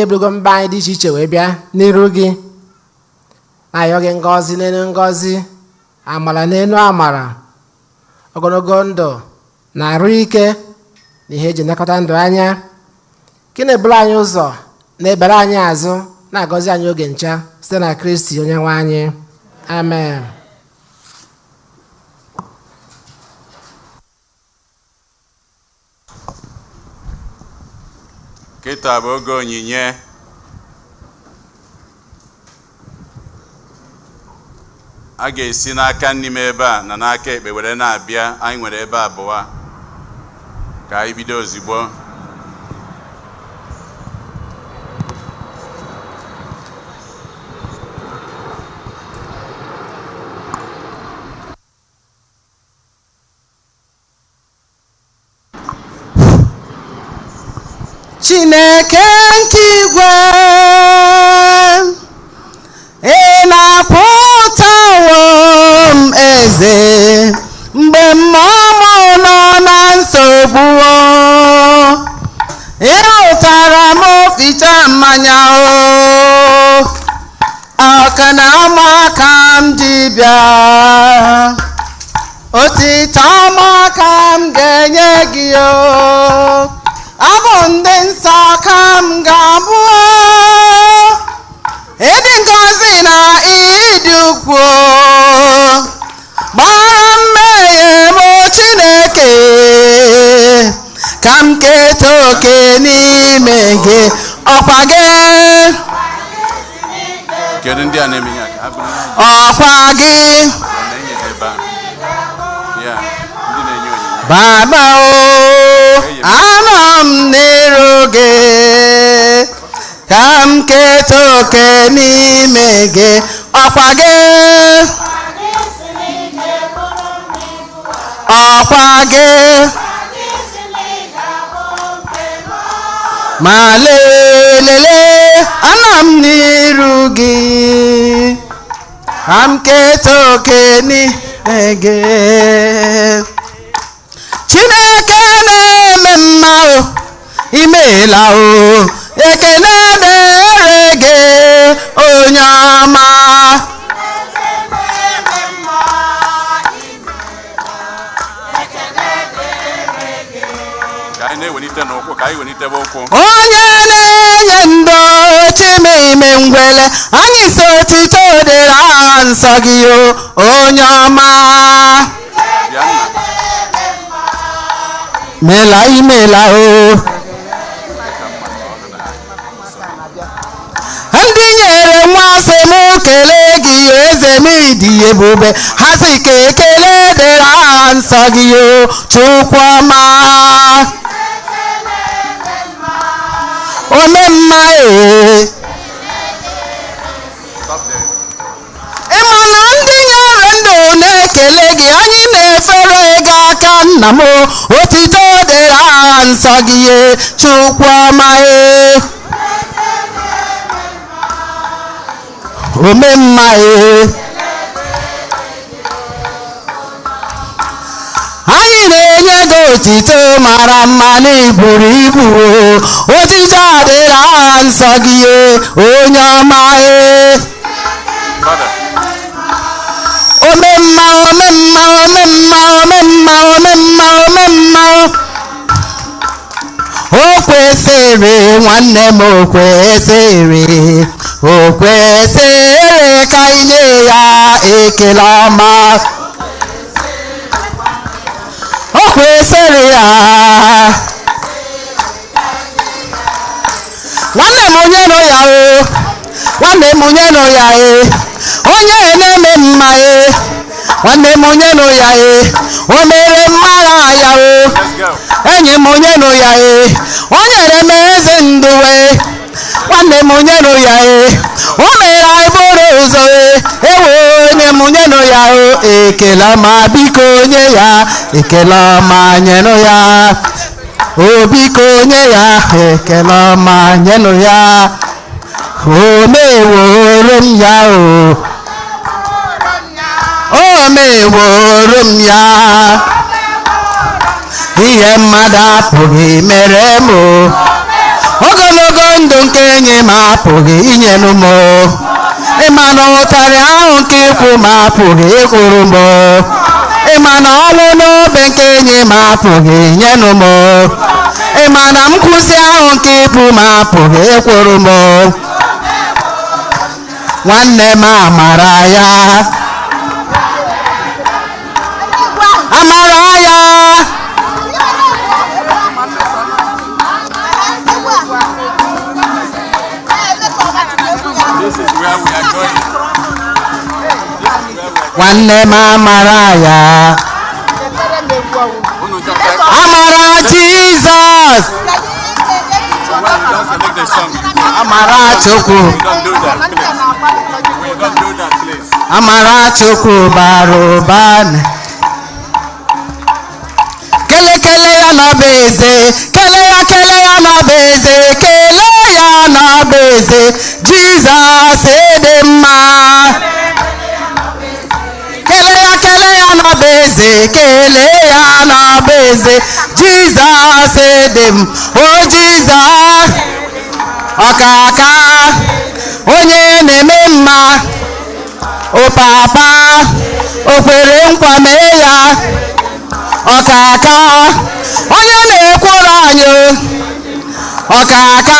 eburugo mba anyị dị iche iche wee bịa n'iru gị, na-ayọ gị ngọzi n'elu ngọzi, amara n'elu amara, ogologo ndụ na arụ ike na ihe eji nekọta ndụ anya, ka na-eburu anyị ụzọ na-ebere anyị azụ, na-agọzi anyị oge ncha site na Kristi onye nwe anyị. Amen. Kịta bụ oge onyinye. A ga-esi n'aka nri m ebe a na n'aka ekpe were na-abịa. Anyị nwere ebe abụọ. Ka anyị bido ozugbo. Chineke nke igwe, ị na-apụtawo m eze mgbe mmụọ m nọ na nsogbu, ị hụtara m ficha mmanya aka na ama ka m ji bịa, otito ọma ka m ga-enye gị abụ ndị nsọ ka m ga-abụ, ịdị ngọzi na ịdị ukwuu, gbara mmehie m Chineke, ka m keta oke n'ime gị ọkwa gị kedu ndị a na-eme ya ka ọkwa gị Baba o anọ m n'iru gị ka m keta oke n'ime gị ọkwa gị ọkwa gị ma lelele anọ m n'iru gị ka m keta oke n'ime gị Chineke na-eme mma o imeela o ekele dịrị gị onye ọma onye na-enye ndụ chimime ngwele anyị si otito dịrị nsọ gị o onye ọma mela imela o ndị nyere nwa sị m kelee gị eze m dị ebube ha sị ka ekele dịrị nsọ gị o Chukwu ọma ome mma ịma na ndị nyere ndụ na-ekele gị anyị na-efere gị aka nna m otito dịrị nsọ gị Chukwu ọma ome mma anyị na-enye gị otito mara mma na iburu ibu otito dịrị nsọ gị onye ọma ome mma ome mma ome mma ome mma ome mma ome mma o kwesịrị nwanne m o kwesịrị ka inye ya ekele ọma o kwesịrị ya nwanne m onye nọ ya nwanne m onye nọ ya onye na-eme mma nwanne m onye nọ ya o mere mmara ya enyi m onye nọ ya o nyere m eze ndụ nwanne m onye nọ ya o mere anyị bụrụ ụzọ ewe onye m onye nọ ya ekele ọma biko onye ya ekele ọma nyenụ ya o biko onye ya ekele ọma nyenụ ya o meworo m ya o meworo m ya ihe mmadụ apụghị mere m ogologo ndụ nke enyi m apụghị inyenụ m ịma na ụtarị ahụ nke ikwu m apụghị ịkwụrụ m ịma na ọnwụ n'obe nke enyi m apụghị inyenụ m ịma na nkwụsị ahụ nke ikwu m apụghị ịkwụrụ m nwanne m amara ya amara ya nwanne m amara ya amara Jizọs amara Chukwu amara Chukwu bara ụba kele ya n'ọba eze kele ya n'ọba eze kele ya n'ọba eze Jizọs dị mma kele ya n'ọba eze kele ya n'ọba eze Jizọs dị m o Jizọs ọkaka onye na-eme mma o papa o kwere nkwa mee ya ọkaka onye na-ekworo anyị ọkaka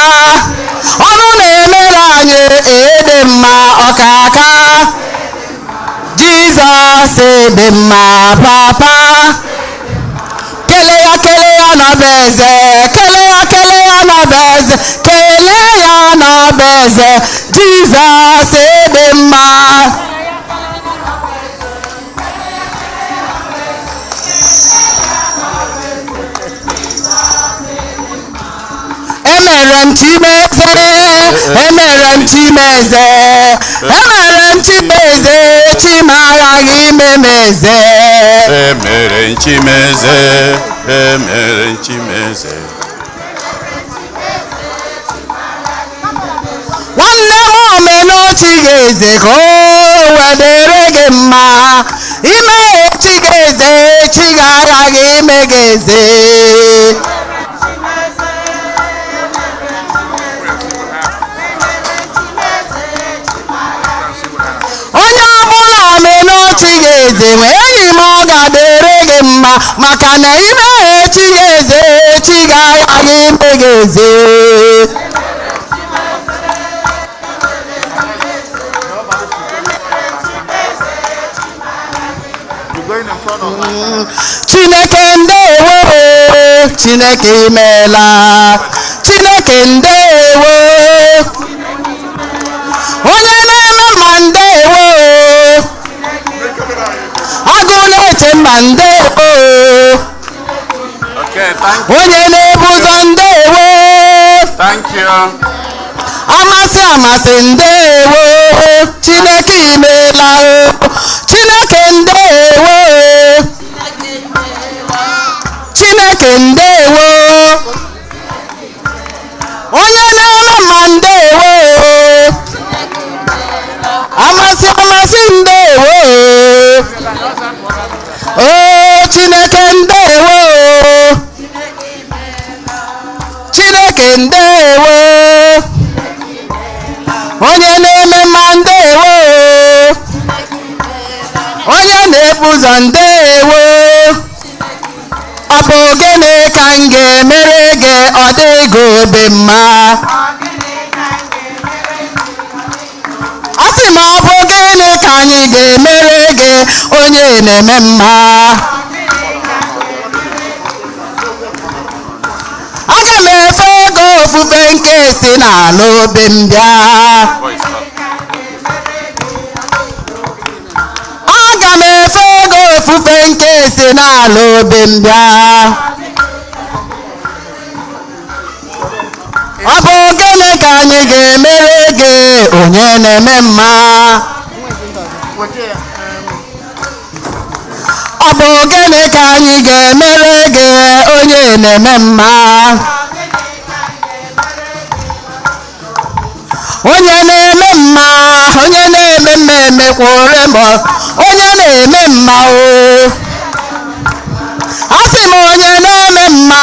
ọnụ na-emere anyị ede mma ọkaka Jizọs dị mma papa kele ya n'ọba n'ọbeze, kelee ya n'ọbeze, kelee ya n'ọbeze, Jizọs dị mma. Emere m Chimeze, emere m Chimeze, emere m Chimeze, Chimaraghị imemeze. Emere m Chimeze, emere m Chimeze. Nwanne m omenachi ga-eze ka o wedere gị mma. Ime chi ga-eze, chi ga-aghaghị ime ga-eze. Onye ọbụla omenachi ga-eze nwee enyi m ọ ga-adịrị gị mma, maka na ime chi ga-eze, chi ga-aghaghị ime ga-eze. Chineke ndewo, Chineke imeela, Chineke ndewo, onye na-eme mma ndewo, agụ na-eche mma ndewo, onye na-ebu ụzọ ndewo, amasị amasị ndewo, Chineke imeela, Chineke ndewo, Chineke ndewo, onye na-eme mma ndewo, amasị amasị ndewo, o Chineke ndewo, Chineke ndewo, onye na-eme mma ndewo, onye na-ebu ụzọ ndewo. Ọ bụ gịnị ka m ga-emere gị ọ dịghị obi mma? Ọ sị m ọ bụ gịnị ka anyị ga-emere gị onye na-eme mma? Aga m efe ego ofufe nke si n'ala obi m bịa. Aga m efe ego ofufe nke si n'ala obi m bịa. Ọ bụ gịnị ka anyị ga-emere gị onye na-eme mma? Ọ bụ gịnị ka anyị ga-emere gị onye na-eme mma? Onye na-eme mma, onye na-eme mma emekwure m, onye na-eme mma o. Asị m onye na-eme mma,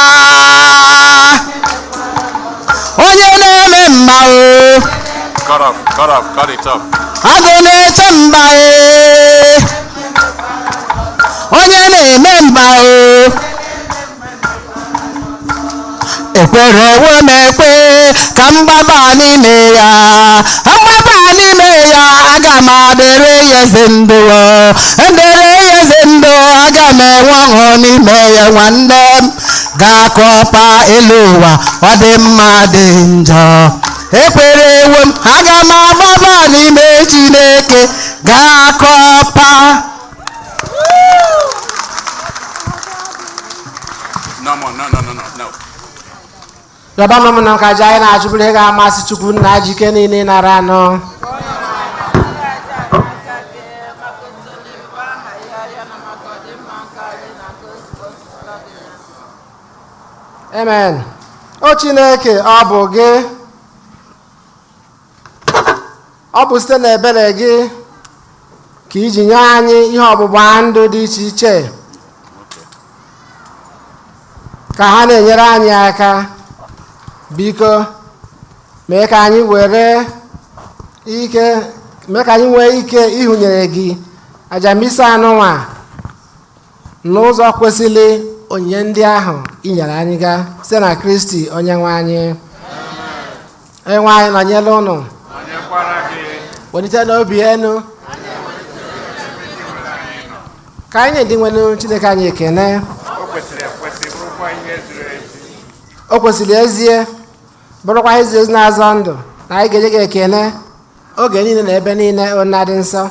onye na-eme mma o. Cut it off. Agụ na-eche mba e, onye na-eme mba o. Ekwere ewe m ekwe ka mgbaba n'ime ya, mgbaba n'ime ya aga m adịrị ya eze ndụ, ndịrị ya eze ndụ, aga m enwe ọṅụ n'ime ya. Nwanne m ga-akọpa elu ụwa, ọ dị mma dị njọ. Ekwere ewe m, aga m agbaba n'ime Chineke ga-akọpa. No. Yọba mama na nka jai na ajụbụrụ ihe ga-amasị Chukwu nna jike niile nara anọ. Amen. O Chineke, ọ bụ gị, ọ bụ site n'ebere gị ka iji nye anyị ihe ọgbụgba ndụ dị iche iche ka ha na-enyere anyị aka. Biko mee ka anyị nwee ike ịhụnyere gị aja misa anụnwa n'ụzọ kwesịrị onyinye ndị ahụ inyere anyị ga site na Kristi onye nwe anyị. Onye nwe anyị nọnyere ụnụ, welite n'obi enu ka anyị dị nwere Chineke anyị ekene. O kwesịrị ekwesị bụrụkwa ihe ziri ezi. o kwesịrị ezie bụrụkwa ezi ozi na-azọ ndụ na anyị ga-enye gị ekene oge niile na ebe niile onye dị nsọ.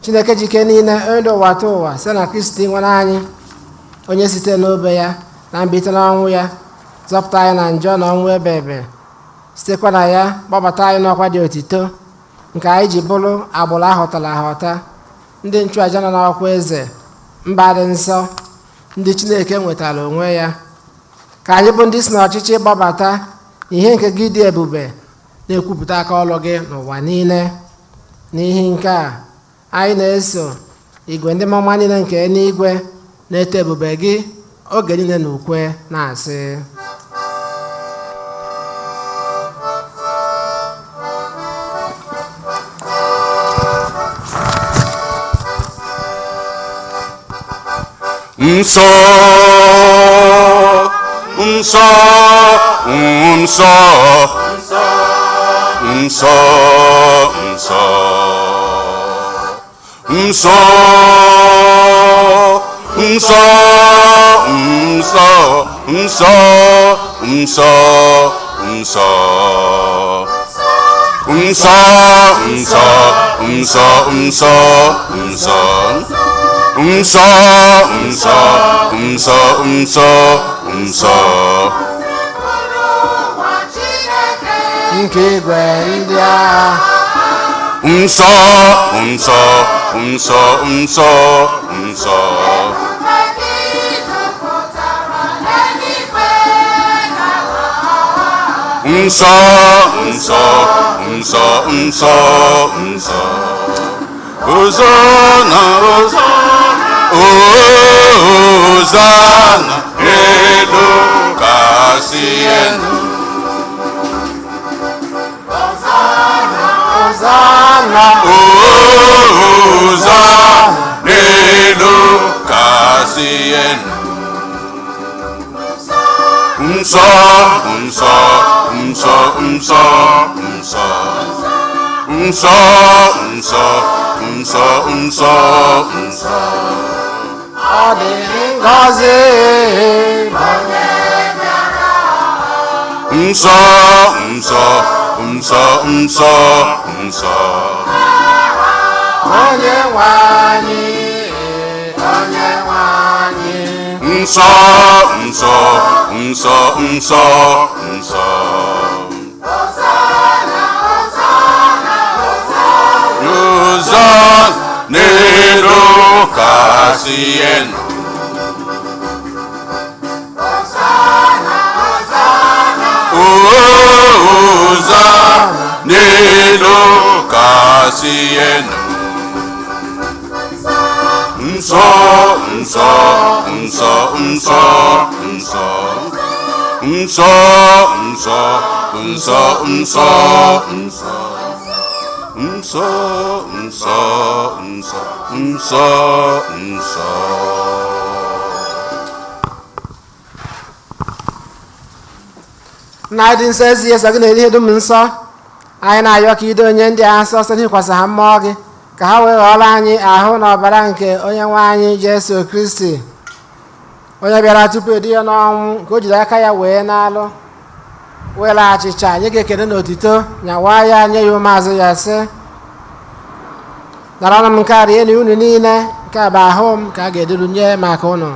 Chineke jike niile onye dị ụwa tụ ụwa site na Kristi nwere anyị, onye site n'obe ya na mbilite n'ọnwụ ya zọpụta anyị na njọ na ọnwụ ebe ebe, sitekwa na ya gbabata anyị n'ọkwa dị otito nke anyị ji bụrụ agbụrụ ahọtara ahọta, ndị nchụaja nọ n'ọkwa eze mba dị nsọ, ndị Chineke nwetara onwe ya. Ka anyị bụ ndị si n'ọchịchị gbabata ihe nke gị dị ebube na-ekwupụta aka ọlụ gị n'ụwa niile. N'ihi nke a, anyị na-eso igwe ndị mmụọ niile nke eluigwe na-eto ebube gị oge niile na ukwe na-asị: Nsọ, nsọ, nsọ, nsọ, nsọ, nsọ, nsọ, nsọ, nsọ, nsọ, nsọ, nsọ, nsọ, nsọ, nsọ, nsọ. Nsọ, nsọ, nsọ, nsọ, nsọ nke igwe ndị agha. Nsọ, nsọ, nsọ, nsọ, nsọ. Nsọ, nsọ, nsọ, nsọ, nsọ. Hosanna, Hosanna, Hosanna, elu kasị elu. Hosanna, Hosanna, elu kasị elu. Nsọ, nsọ, nsọ, nsọ, nsọ. Nsọ, nsọ, nsọ, nsọ, nsọ. ọ dị ngọzi Nsọ, nsọ, nsọ, nsọ, nsọ. onye nwe anyị, onye nwe anyị. Nsọ, nsọ, nsọ, nsọ, nsọ. Hosanna, n'elu kasị elu. Hosanna, n'elu kasị elu. Nsọ, nsọ, nsọ, nsọ, nsọ. Nsọ, nsọ, nsọ, nsọ, nsọ. Nsọ, nsọ, nsọ, nsọ, nsọ. Nna anyị dị nsọ ezi eze gị na-eri ihe dum nsọ, anyị na-ayọ ka ido onye ndị a nsọ site n'ikwasị ha mmụọ gị, ka ha wee ghọọrọ anyị ahụ na ọbara nke onye nwe anyị Jesu Kristi, onye bịara tupu edi ya n'ọnwụ, nke o jiri aka ya wee na-alụ were achịcha nye gị ekele na otito, nyawaa ya nye ya ụmụazụ ya sị: nara ọnụ m nke a rie na unu niile, nke a bụ ahụ m ka a ga-eduru nye maka unu.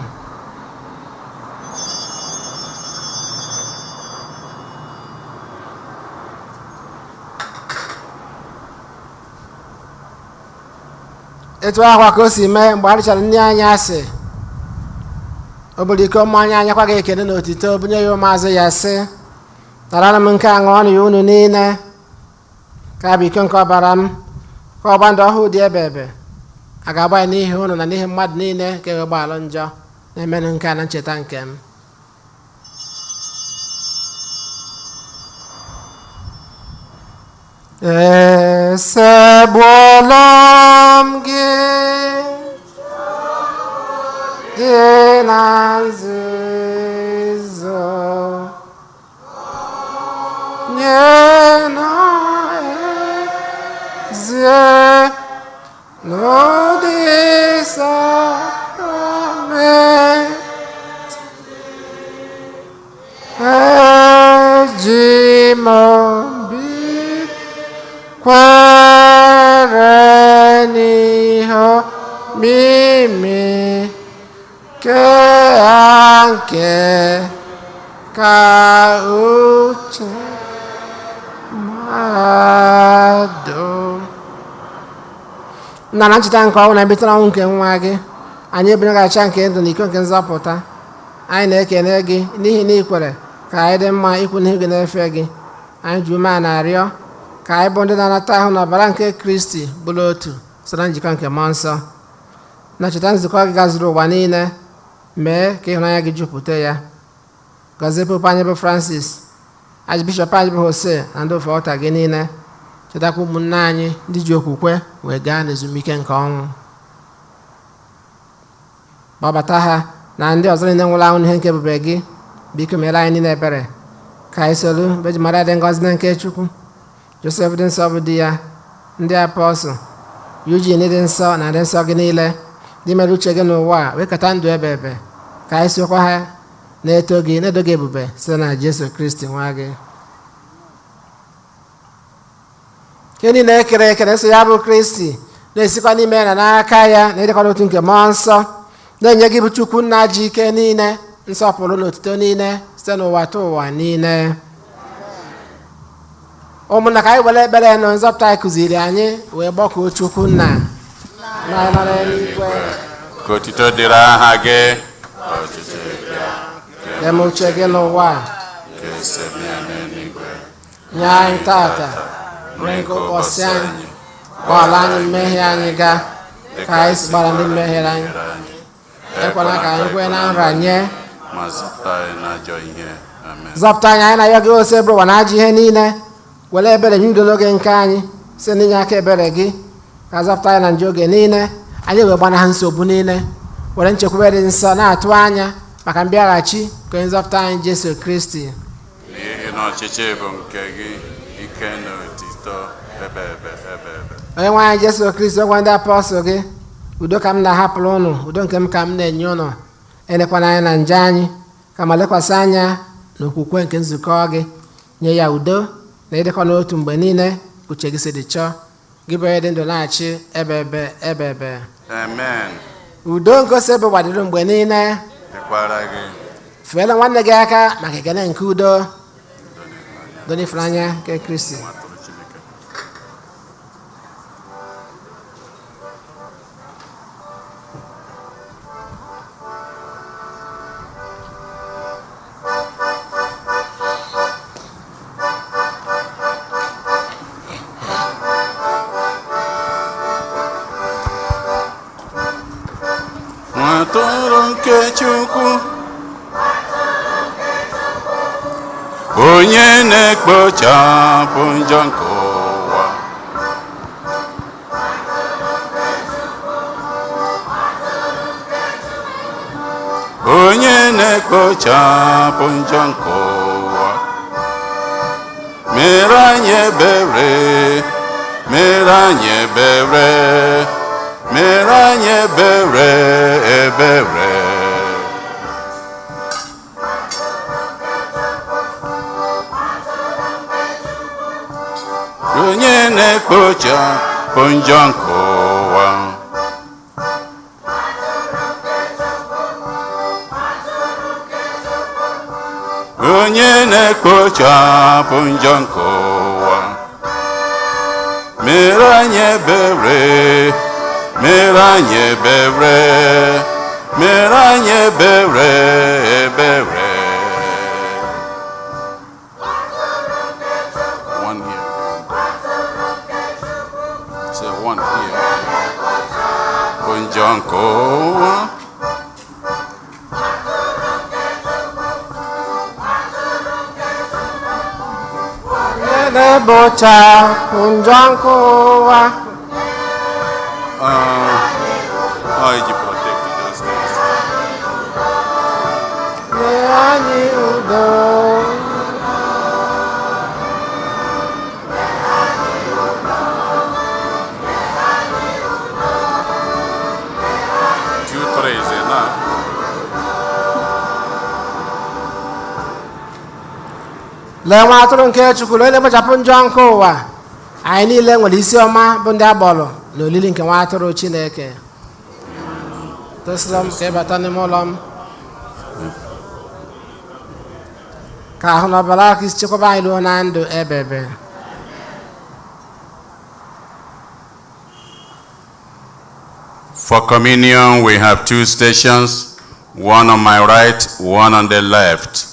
etu ahụ ka o si mee mgbe a rịchara nne anyị asị, o buru iko mmanya anyakwa gị ekele na otito bunye ya ụmụazụ ya sị: nara m nke a ṅụọ ya unu niile, ka a bụ iko nke ọbara m, ka ọgba ndụ ọhụụ dị ebe ebe a ga-agba ya n'ihi unu na n'ihi mmadụ niile ka ewe gbaalụ njọ, na-emenụ nke a na ncheta nke m. Esegbuola m gị dị na nzuzo, nye na ezie n'ụdị sakrament obi kwere n'ihe mimi ke anke ka uche mmadụ. Nna na ncheta nke ọnwụ na ebite ọnwụ nke nwa gị, anyị ebunyegacha nke ndụ na iko nke nzọpụta. Anyị na-ekene gị n'ihi na ikwere ka anyị dị mma ikwu n'ihu gị na-efe gị. Anyị ji ume a na-arịọ ka anyị bụ ndị na-anata ahụ na ọbara nke Kristi bụrụ otu so na njikọ nke mmụọ nsọ. Na cheta nzukọ gị gazuru ụwa niile, mee ka ịhụnanya gị jupụta ya. Gọzie Pope anyị bụ Francis, Archbishop anyị bụ Jose na ndị ofe ọta gị niile. Chetakwa ụmụnne anyị ndị ji okwukwe wee gaa n'ezumike nke ọnwụ. Gbabata ha na ndị ọzọ niile nwụrụ anwụ n'ihe nke ebube gị. Biko mere anyị niile ebere ka anyị soro Virgin Maria dị ngọzi na nke Chukwu, Joseph dị nsọ bụ di ya, ndị apọstụl, Eugene dị nsọ na ndị nsọ gị niile, ndị mere uche gị n'ụwa a wee kata ndụ ebe ebe, ka anyị sokwa ha na-eto gị na-edo gị ebube site na Jesu Kristi nwa gị. Ihe niile ekere eke na-eso ya bụ Kristi na-esikwa n'ime na n'aka ya na ịdịkwa n'otu nke mmụọ nsọ, na-enye gị bụ Chukwu nna ji ike niile, nsọpụrụ na otuto niile site n'ụwa ta ụwa niile. Ụmụnna, ka anyị were ekpere na nzọpụta anyị kụziri anyị wee gbakọọ Chukwu nna na nara eluigwe. Ka otuto dịrị aha gị, ka eme uche gị n'ụwa ka esi eme ya n'eluigwe. nye anyị tata nri nke ụbọchị anyị, gbaghara anyị mmehie anyị ga ka anyị si gbara ndị mmehiere anyị, ekwana ka anyị kwee na nranye, ma zọpụta anyị n'ajọ ihe. Amen. zọpụta anyị na-ayọ gị ose bụrụ ụwa na ajọ ihe niile. Were ebere nye udo n'oge nke anyị site n'inye aka ebere gị, ka zọpụta anyị na njọ oge niile, anyị wee gbanaha nsogbu niile. Were nchekwube dị nsọ na-atụ anya maka mbịaghachi ka onye nzọpụta anyị Jesu Kristi. N'ihi na ọchịchị bụ nke gị, ike na otito ebe ebe ebe ebe. Onye nwe anyị Jesu Kristi, ọgwa ndị apọstụl gị, udo ka m na-ahapụrụ ụnụ, udo nke m ka m na-enye ụnụ. Elekwana anya na njọ anyị, kama lekwasị anya n'okwukwe nke nzukọ gị. Nye ya udo na ịdịkọ n'otu mgbe niile uche gị si dị chọọ, gị bụ onye dị ndụ na-achị ebe ebe ebe ebe. Amen. Udo ngosi ebe gbadoro mgbe niile. Dịkwara gị. Feela nwanne gị aka maka ekele nke udo dị n'ịfụnanya nke Kristi. Atụrụ nke Chukwu, onye na-ekpochapụ njọ nke ụwa. Onye na-ekpochapụ njọ nke ụwa. Mere anyị ebere, mere anyị ebere, mere anyị ebere ebere. Onye na-ekpochapụ njọ nke ụwa. Onye na-ekpochapụ njọ nke ụwa. Mere anyị ebere, mere anyị ebere, mere anyị ebere ebere. One here. Say one here. Njọ nke ụwa. Na-ekpochapụ njọ nke ụwa. Iji protect those things. Nye anyị udo. Two, three is enough. lee nwa atụrụ nke Chukwu onye na-ekpochapụ njọ nke ụwa. Anyị niile nwere isi ọma bụ ndị agbọrọ na olili nke nwa atụrụ Chineke. Tosila m ka ịbata n'ime ụlọ m ka ahụ na ọbara Kristi chekwaba anyị ruo na ndụ ebebe. For communion, we have 2 stations, one on my right, one on the left.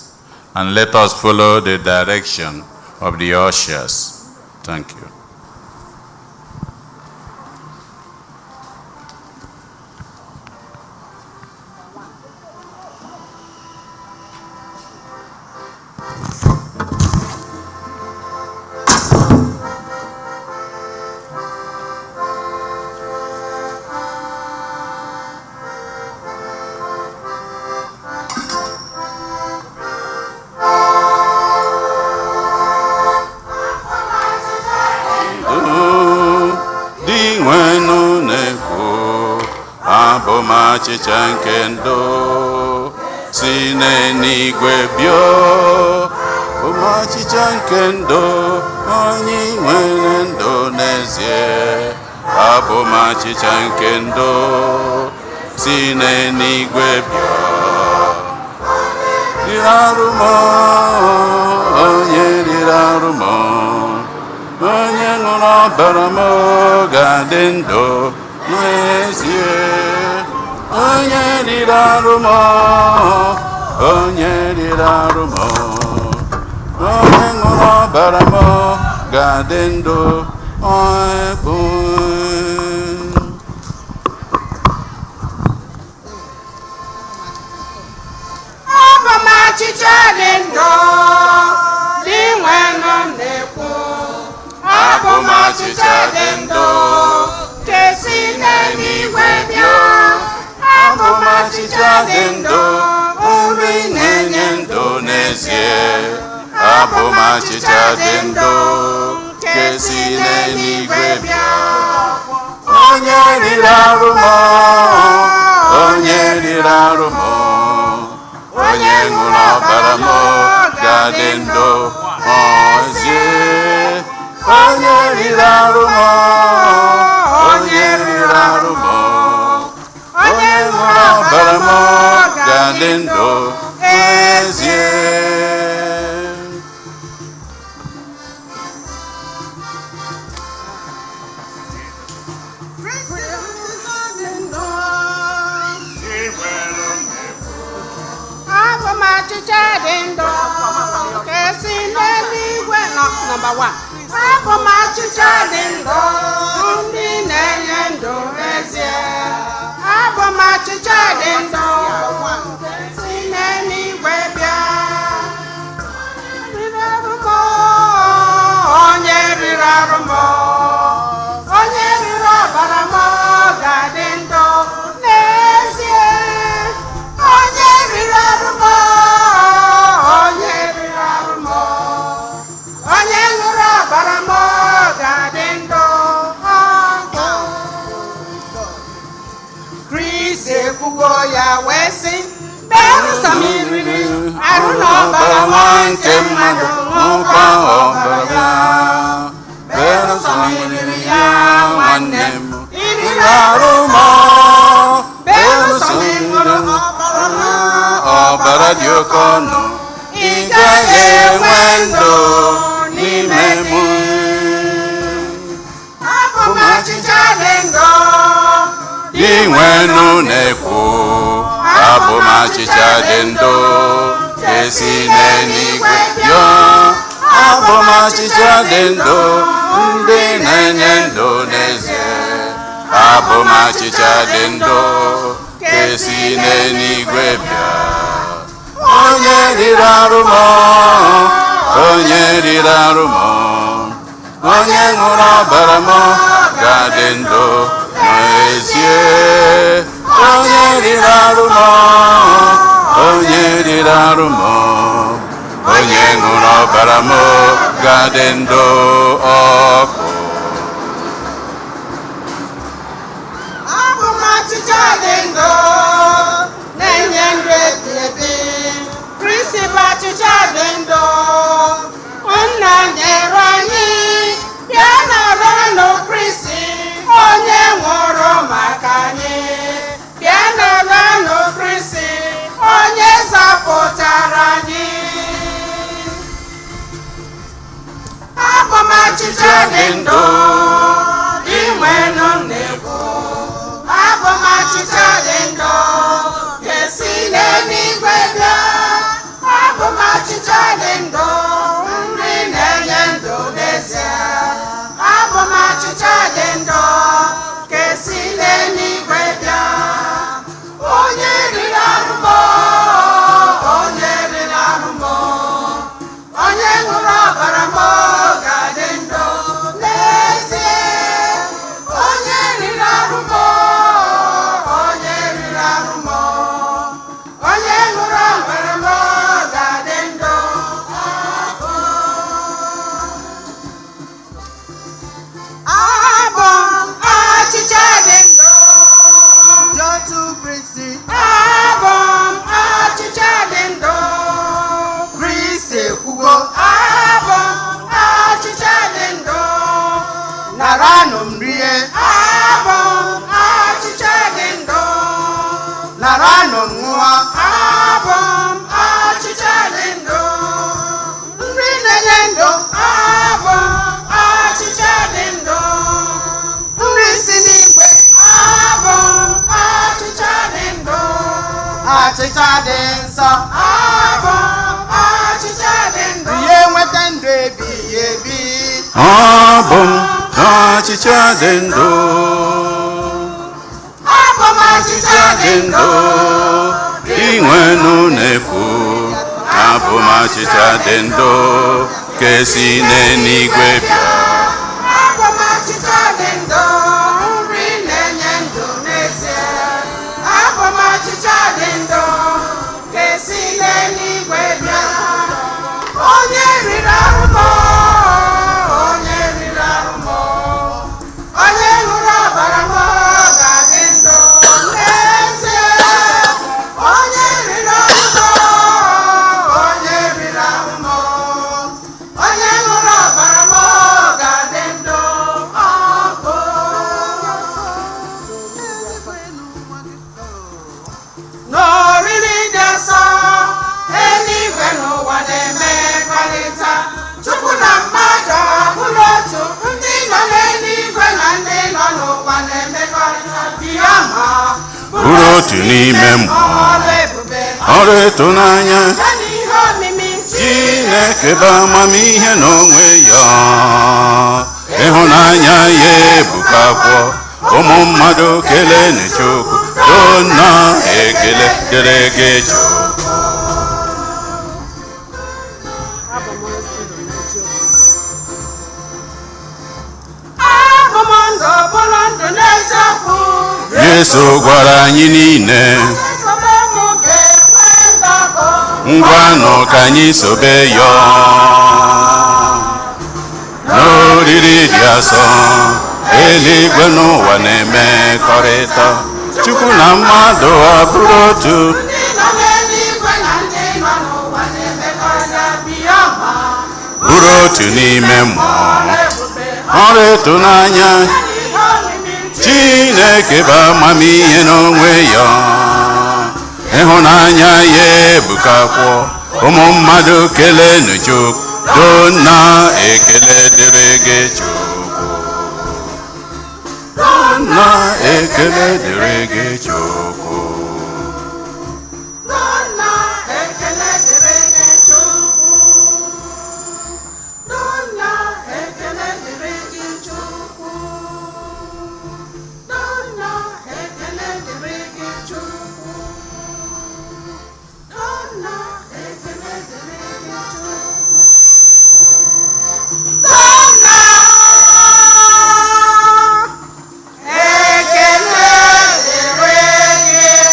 And let us follow the direction of the ushers. Thank you. Achịcha nke ndụ si n'eluigwe bịa, achịcha nke ndụ onye nwere ndụ n'ezie. Abụ m achịcha nke ndụ si n'eluigwe bịa. Riri arụ m, onye riri arụ m, onye ṅụrụ ọbara m ga-adị ndụ n'ezie. Onye riri arụ m, onye riri arụ m, onye ṅụrụ ọbara m ga-adị ndụ ebu. Abụ m achịcha dị ndụ, dị nwenụ na-ekwu. Abụ m achịcha dị ndụ, nke si n'eluigwe bịa. Abụ m achịcha dị ndụ, nri na-enye ndụ n'ezie. Abụ m achịcha dị ndụ, nke si n'eluigwe bịa. Onye riri arụ m, onye riri arụ m, onye ṅụrụ ọbara m ga-adị ndụ n'ezie. Onye riri arụ m, onye riri arụ m, onye ṅụrụ ọbara m ga-adị ndụ n'ezie. Abụ m achịcha dị ndụ, nke si n'eluigwe nọ. Number 1. Abụ m achịcha dị ndụ, ndị na-enye ndụ n'ezie. Abụ m achịcha dị ndụ, si n'eluigwe bịa. Riri arụ m, onye riri arụ m, onye riri ọbara m ga-adị ndụ n'ezie. Onye riri arụ m, onye riri arụ m, onye ṅụrụ ọbara m ga-adị ndụ ọhụụ. Kristi ekwugo ya wee sị, belụsọ m riri arụ na ọbara nwa nke mmadụ ṅụkwa ọbara ya. Belụsọ m riri ya nwanne m, iriri arụ m. Belụsọ m ṅụrụ ọbara dị oke ọnụ, ị gaghị enwe ndụ n'ime m. Abụ m achịcha dị ndụ, Dị nwenụ na-ekwu. Abụ m achịcha dị ndụ, nke si n'eluigwe bịa. Abụ m achịcha dị ndụ, ndị na-enye ndụ n'ezie. Abụ m achịcha dị ndụ, nke si n'eluigwe bịa. Onye riri arụ m, onye riri arụ m, onye ṅụrụ ọbara m ga-adị ndụ n'ezie. Onye riri arụ m, onye riri arụ m, onye ṅụrụ ọbara m ga-adị ndụ ọkụ. abụ m achịcha dị ndụ, na-enye ndụ ebi ebi. Kristi bụ achịcha dị ndụ, anyị bịa n'ọnụ Kristi onye zọpụtara anyị. Abụ m achịcha dị ndụ inwenụ na-ekwu. Abụ m achịcha dị ndụ ga-esi n'eluigwe bịa. Abụ m achịcha dị ndụ nri na-enye ndụ n'ezie. Abụ m achịcha dị ndụ ga-esi n'eluigwe bịa. Onye riri ahụ m, onye riri ahụ m, onye ṅụrụ ọbara m ga-adị ndụ n'ezie. Onye riri ahụ m, onye riri ahụ m, onye ṅụrụ ọbara m ga-adị ndụ. Abụ m achịcha dị ndụ. Jotu Kristi. Abụ m achịcha dị ndụ. Kristi ekwugo. Abụ m achịcha dị ndụ. Naranụ m rie. Abụ m achịcha dị ndụ. Naranụ m ṅụọ. Abụ m achịcha dị ndụ. Nri na-enye ndụ. Abụ m achịcha dị ndụ. Nri si n'igwe. Abụ m achịcha dị ndụ. Achịcha dị nsọ. Abụ m achịcha dị ndụ. Rie nweta ndụ ebighị ebi. Abụ m achịcha dị ndụ. Abụ m achịcha dị ndụ. Inwenụ na-ekwu. Abụ m achịcha dị ndụ ga-esi n'eluigwe bịa. Abụ m achịcha dị ndụ nri na-enye ndụ n'ezie. Abụ m achịcha dị ndụ ga-esi n'eluigwe bịa. Onye riri ahụ m, onye riri ahụ m, onye ṅụrụ ọbara m ga-adị ndụ n'ezie. Onye riri ahụ m, onye riri ahụ m, onye ṅụrụ ọbara m ga-adị ndụ. N'oriri dị nsọ, eluigwe n'ụwa na-emekọrịta. Chukwu na mmadụ abụrụ otu. Ndị nọ n'eluigwe na ndị nọ n'ụwa na-emekọrịta. Bịa ma Bụrụ otu n'ime mmụọ. ọrụ ebube Ọrụ ịtụnanya. ya na ihe omimi Chineke bụ amamihe n'onwe ya. Ịhụnanya ya ebukakwọ. Ụmụ mmadụ kelee Chukwu. Dona ekele dịrị gị Chukwu. abụ m ndụ bụrụ ndụ n'eziokwu. Yesu gwara anyị niile. Esobe m ga-enwe ndọkụ. Ngwanụ ka anyị sobe ya. N'oriri dị asọ, eluigwe n'ụwa na-emekọrịta. Chukwu na mmadụ abụrụ otu. Ndị nọ n'eluigwe na ndị nọ n'ụwa na-emekọrịta. Bịa ma Bụrụ otu n'ime mmụọ. ebube Ọrụ ịtụnanya. ya na ihe omimi Chineke bụ amamihe n'onwe ya. Ịhụnanya ya ebukakwọ. Ụmụ mmadụ kelee Chukwu. Dona ekele dịrị gị Chukwu. Dona ekele dịrị gị Chukwu. Dona ekele dịrị gị Chukwu. Dona ekele dịrị gị Chukwu. Dona ekele dịrị gị Chukwu. Dona ekele dịrị gị Chukwu. Dona ekele dịrị gị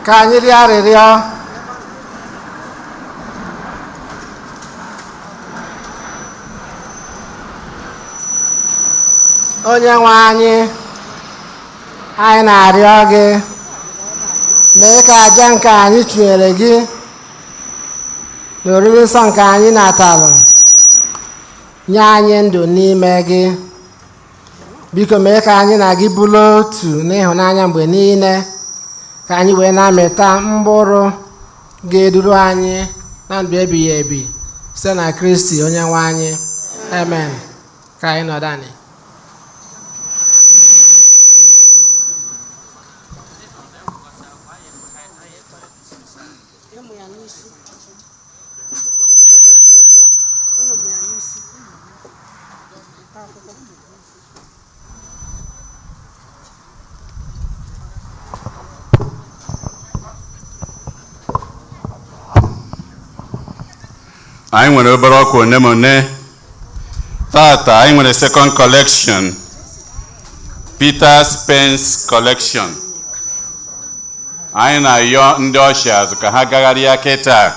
ka anyị rịọ arịrịọ. Onye nwe anyị na-arịọ gị mee ka aja nke anyị chụnyere gị na oriri nsọ nke anyị natalụ nye anyị ndụ n'ime gị. Biko mee ka anyị na gị bụrụ otu n'ịhụnanya mgbe niile, ka anyị wee na-amịta mkpụrụ ga-eduru anyị na ndụ ebighị ebi site na Kristi onye nwe anyị. Amen. Ka anyị nọdụ anyị. Anyị nwere obere ọkụ one tata. Anyị nwere second collection, Peter Spence collection. Anyị na-ayọ ndị ushers ka ha gagharịa kịta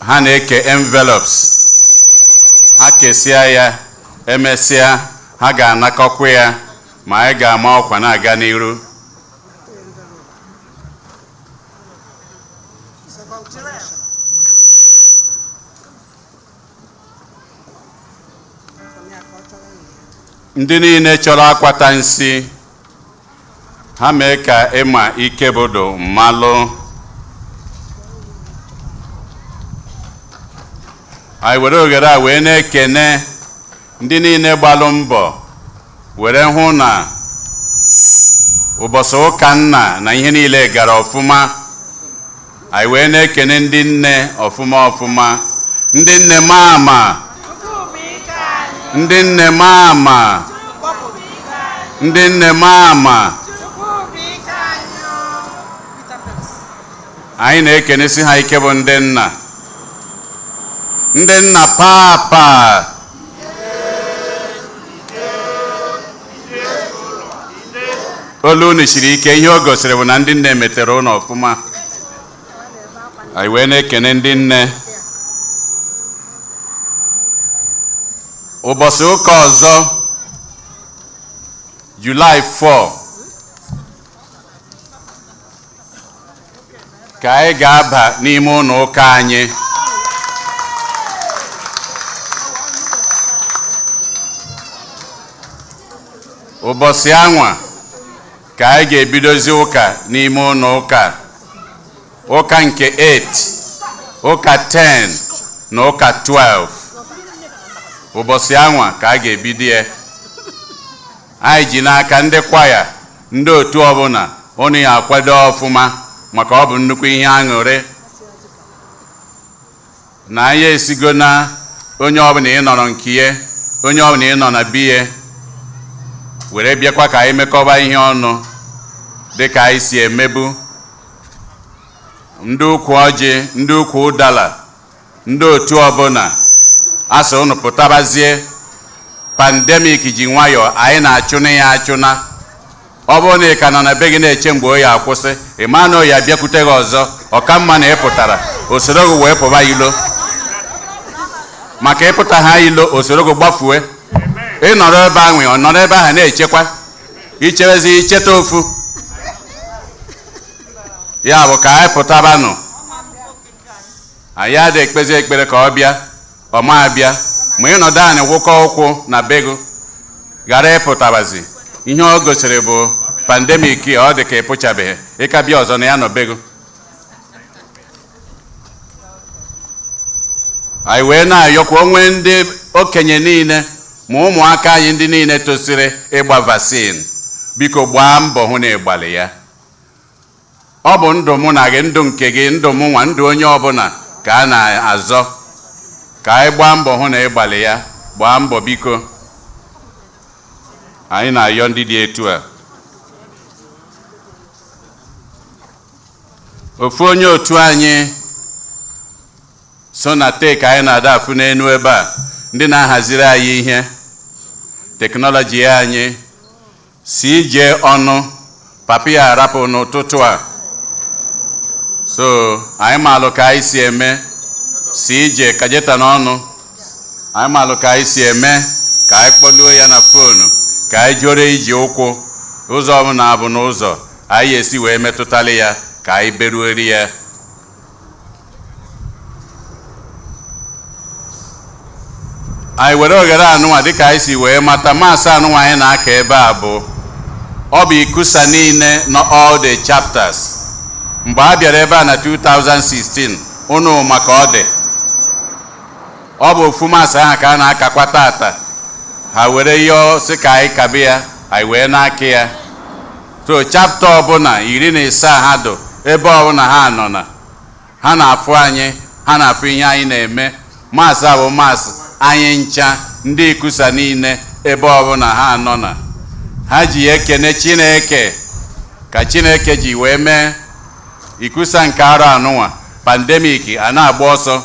ha na-eke envelopes. Ha kesịa ya, emesịa ha ga-anakọkwa ya, ma anyị ga-ama ọkwa na-aga n'iru. Ndị niile chọrọ akwata nsị, ha mee ka ịma ike bodo mmalụ. Anyị were oghere a wee na-ekene ndị niile gbalụ mbọ were hụ na ụbọchị ụka nna na ihe niile gara ọfụma. Anyị wee na-ekene ndị nne ọfụma, ndị nne mama, ndị nne mama, ndị nne mama. Anyị na-ekenesi ha ike bụ ndị nna, ndị nna papa. Olu unu siri ike. Ihe o gosiri bụ na ndị nne metere ụlọ ọfụma. Anyị wee na-ekene ndị nne. Ụbọchị ụka ọzọ, July 4, ka anyị ga-aba n'ime ụlọ ụka anyị. Ụbọchị anwa ka anyị ga-ebidozi ụka n'ime ụlọ ụka. Ụka nke 8, ụka 10 na ụka 12. Ụbọchị anwa ka a ga-ebido ya. Anyị ji n'aka ndị kwaya, ndị otu ọbụla unu ya akwado ọfụma, maka ọ bụ nnukwu ihe aṅụrị na anyị esigo na onye ọbụla ị nọrọ nke ya, onye ọbụla ị nọ na biye were bịakwa ka anyị mekọba ihe ọnụ dị ka anyị si emebu. Ndị ukwu ọjị, ndị ukwu ụdala, ndị otu ọbụla asị unu pụtabazie. Pandemic ji nwayọọ, anyị na-achụna ya achụna. Ọ bụrụ na ị ka nọ na be gị na-eche mgbe oyi akwụsị, ị ma na oyi abịakwute gị ọzọ, ọka mma na ị pụtara osoro gị wee pụba ilo. Maka ịpụta ha ilo, osoro gị gbafue. Ị nọrọ ebe ahụ, ọ nọrọ ebe ahụ na-echekwa, ichewezi icheta ofu. Ya bụ ka anyị pụtabanụ. Anyị adị ekpezi ekpere ka ọ bịa, ọ ma abịa. Ma ị nọdụ anyị gwụkọ ụkwụ na be gị, ghara ịpụtabazi. Ihe o gosiri bụ pandemic, ọ dị ka ịpụchabeghị, ịka bịa ọzọ na ya nọ be gị. Anyị wee na-ayọkwa onwe ndị okenye niile ma ụmụaka anyị ndị niile tosiri ịgba vaccine, biko gbaa mbọ hụ na ịgbalị ya. Ọ bụ ndụ mụ na gị, ndụ nke gị, ndụ mụ nwa, ndụ onye ọbụla ka a na-azọ. Ka anyị gbaa mbọ hụ na ịgbalị ya. Gbaa mbọ biko. Anyị na-ayọ ndị dị etu a. Ofu onye otu anyị so na teki anyị na-ada afụ n'enu ebe a, ndị na-ahaziri anyị ihe teknọlọji anyị si ije ọnụ. Papa ya arapụ n'ụtụtụ a so anyị maalụ ka anyị si eme si ije kajeta n'ọnụ anyị maalụ ka anyị si eme ka anyị kpọluo ya na fonu ka anyị jụrụ iji ụkwụ ụzọ ọbụla bụ n'ụzọ anyị esi wee metụtali ya ka anyị berueri ya. anyị were oghere anụnwa dịka anyị si wee mata maasị anụnwa anyị na-aka ebe a bụ ọ bụ ikusa niile na all the chapters. Mgbe a bịara ebe a na 2016 ụnụ maka ọ bụ ofu maasị ahụ ka a na-akakwa tata ha were ihe sị ka anyị kabe ya anyị wee na-akị ya. So chapter ọbụla 17 ha do ebe ọbụla ha nọ na ha na-afụ anyị ha na-afụ ihe anyị na-eme. Maasị a bụ maasị anyị ncha ndị ikusa niile ebe ọbụla ha nọ na ha ji ekene Chineke ka Chineke ji wee mee ikusa nke arọ anụnwa pandemic a na-agba ọsọ.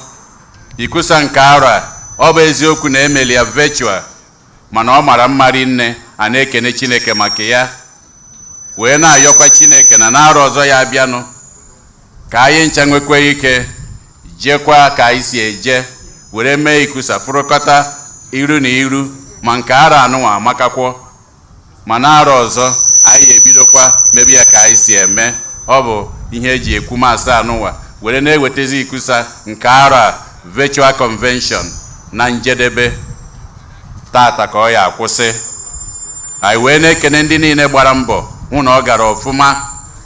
Ikusa nke arọ a ọ bụ eziokwu na emeli ya virtual mana ọ mara mmari nne a na-ekene Chineke maka ya wee na-ayọkwa Chineke na n'arọ ọzọ ya abịanụ ka anyị ncha nwekwe ike jekwa ka anyị si eje were mee ikusa fụrụkọta iru na iru ma nke arọ anụnwa amakakwọ ma n'arọ ọzọ anyị ebidokwa mebi ya ka anyị si eme. Ọ bụ ihe eji ekwu maasị anụnwa were na-ewetezi ikusa nke arọ a virtual convention na njedebe tata ka ọ ya akwụsị. anyị wee na-ekene ndị niile gbara mbọ hụ na ọ gara ọfụma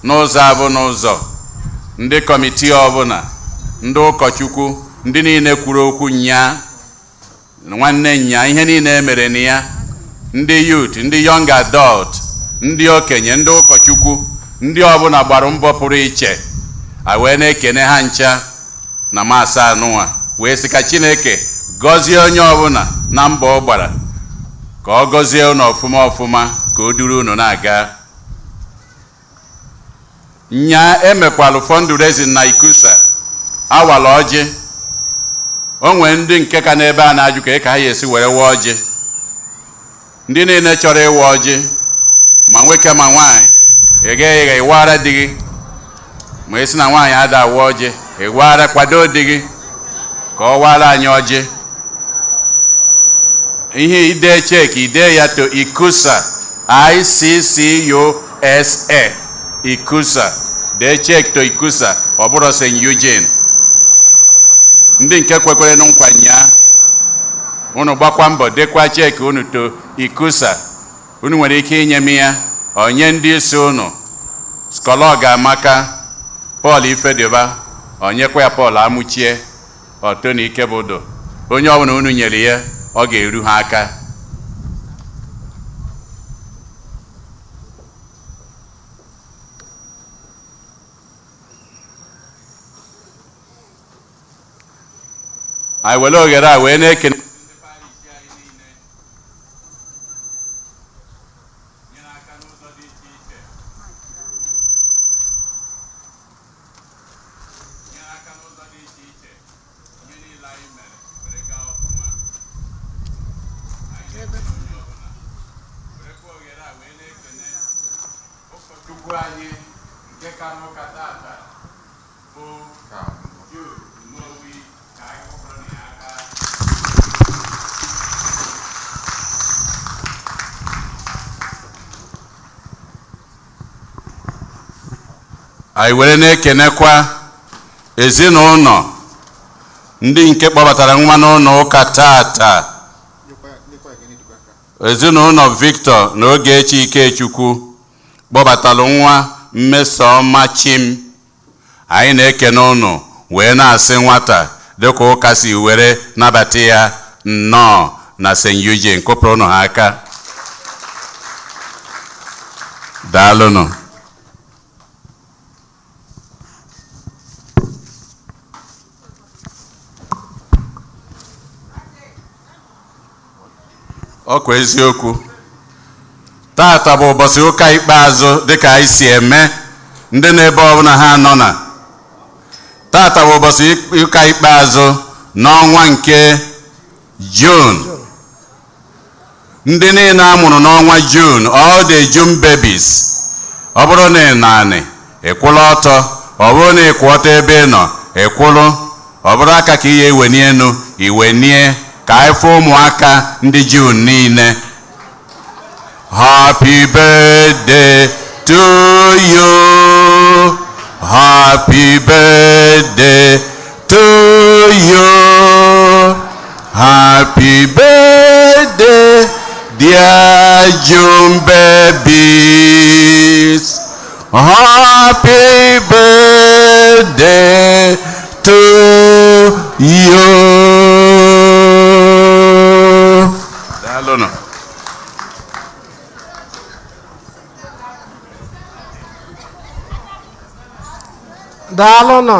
n'ụzọ abụ n'ụzọ ndị kọmitii ọbụla ndị ụkọchukwu ndị niile kwuru okwu nya nwanne nya ihe niile emere na ya ndị youth ndị young adult ndị okenye ndị ụkọchukwu ndị ọbụla gbara mbọ pụrụ iche. anyị wee na-ekene ha ncha na maasị anụnwa wee sị ka Chineke gọzie onye ọbụla na mbọ ọ gbara ka ọ gọzie unu ọfụma ọfụma ka o duru unu na-aga. Nya emekwalụ fundraising na ikusa awala ọjị. O nwee ndị nke ka n'ebe a na-ajụ ka ha esi were wee ọjị. Ndị niile chọrọ ịwa ọjị ma nwoke ma nwaanyị eghe ịwara di gị ma esi na nwaanyị ada awa ọjị ịwara kwado di gị ka ọ wara anyị ọjị. Ihe ide cheki ide ya to ikusa ICCUSA ikusa dee cheki to ikusa ọ bụrụ St. Eugene. Ndị nke kwekwere nkwa nya unu gbakwa mbọ dekwa cheki unu to ikusa. Unu nwere ike inye m ya onye ndị isi unu Skọlọ Ga-amaka Paul Ifediba onyekwa ya Paul Amuchie Otoni Ikebudo. Onye ọbụla unu nyere ya ọ ga-eru ha aka. anyị were oghere a wee na-ekene anyị were na-ekenekwa ezinụlọ ndị nke kpọbatara nwa n'ụlọ ụka tata. Ezinụlọ Victor na Ogechi Ikechukwu kpọbatalụ nwa Mmesoma Chim. Anyị na-ekene ụnụ wee na-asị nwata dịka ụka si were nabata ya nnọọ na St. Eugene. Kụpụrụ ụnụ ha aka. Daalụnụ. Ọkwa eziokwu tata bụ ụbọchị ụka ikpeazụ dịka anyị si eme ndị n'ebe ọbụla ha nọ na. Tata bụ ụbọchị ụka ikpeazụ n'ọnwa nke June. Ndị niile a mụrụ n'ọnwa June, all the June babies, ọ bụrụ na ị naanị ịkwụla ọtọ ọ bụrụ na ịkwụọta ebe ị nọ ịkwụrụ, ọ bụrụ aka ka ihe iweni enu iwenie, ka anyị fụ ụmụaka ndị Juu niile. Happy birthday to you, happy birthday to you, happy birthday dear June babies, happy birthday to you. Daalụnụ. Daalụnụ.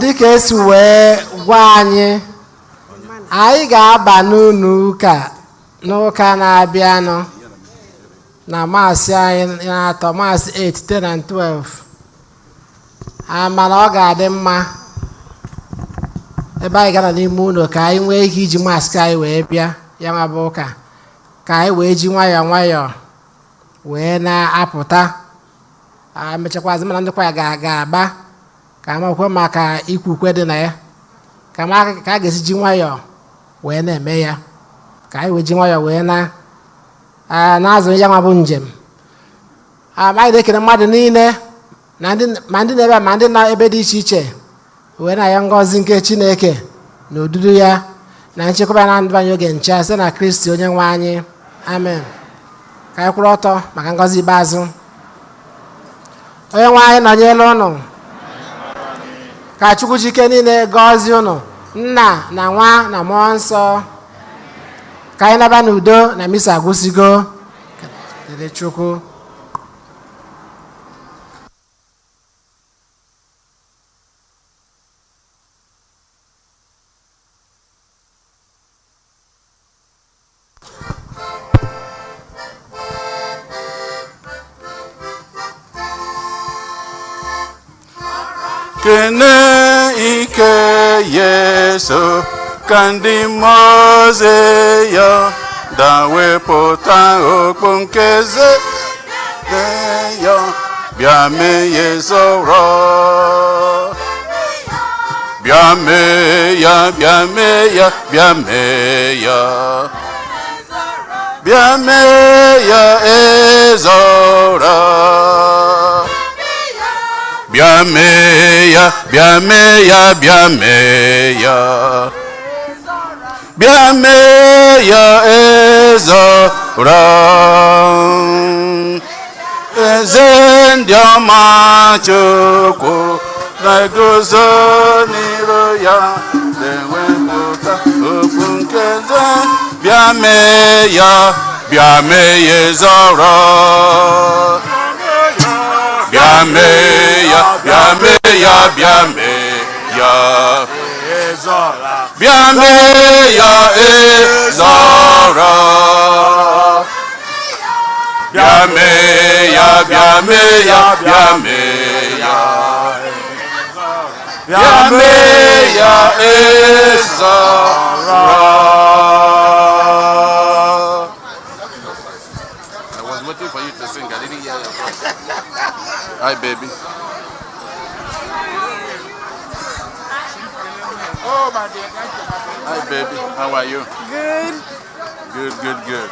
Dịka esi wee gwa anyị ga-aba n'ụka na-abịanụ na maasị anyị na-atọ maasị 8, 10 na 12. Mana ọ ga-adị mma ebe anyị gara n'ime ụlọ ka anyị nwee ike iji maskị anyị wee bịa ya nwa bụ ụka, ka anyị wee ji nwayọọ nwayọọ wee na-apụta. Emechakwazi mana ndịkwa ya ga-agba ka amakwe maka ikwukwe dị na ya, ka a ga-esi ji nwayọọ wee na-eme ya, ka anyị wee ji nwayọọ wee na-azụ ya nwa bụ njem. Anyị na-ekele mmadụ niile ma ndị na-ebe ma ndị na ebe dị iche iche wee na ya ngọzi nke Chineke na odudu ya na nchekwaba ya na ndụ anyị oge nche site na Kristi onye nwe anyị. Amen. Ka anyị kwụrụ ọtọ maka ngọzi ikpeazụ. Onye nwe anyị nọnyere ụnụ. Ka Chukwu Chike niile gọzie ụnụ, Nna na Nwa na Mmụọ Nsọ. Ka anyị naba n'udo na misa agwụsigo. Dịrị Chukwu. Kene ike Yesu ka ndị mmụọ ozi ya dawepụta okpu nke eze ya, bịa mee ya zọrọ, bịa mee ya, bịa mee ya, bịa mee ya, bịa mee ya ezọrọ. Bịa mee ya, bịa mee ya, bịa mee ya, bịa mee ya ezọra. Eze ndị ọma Chukwu na-eguzo n'iru ya na-ewepụta okpu nke eze. Bịa mee ya, bịa mee ya ezọra. Bịa mee ya, bịa mee ya, bịa mee ya, bịa mee ya ezọra. Bịa mee ya, bịa mee ya, bịa mee ya, bịa mee ya ezọra. I was waiting for you to sing. I didn't hear your voice. Hi, baby. Oh, my dear. Thank you. Hi, baby. How are you? Good. Good, good, good.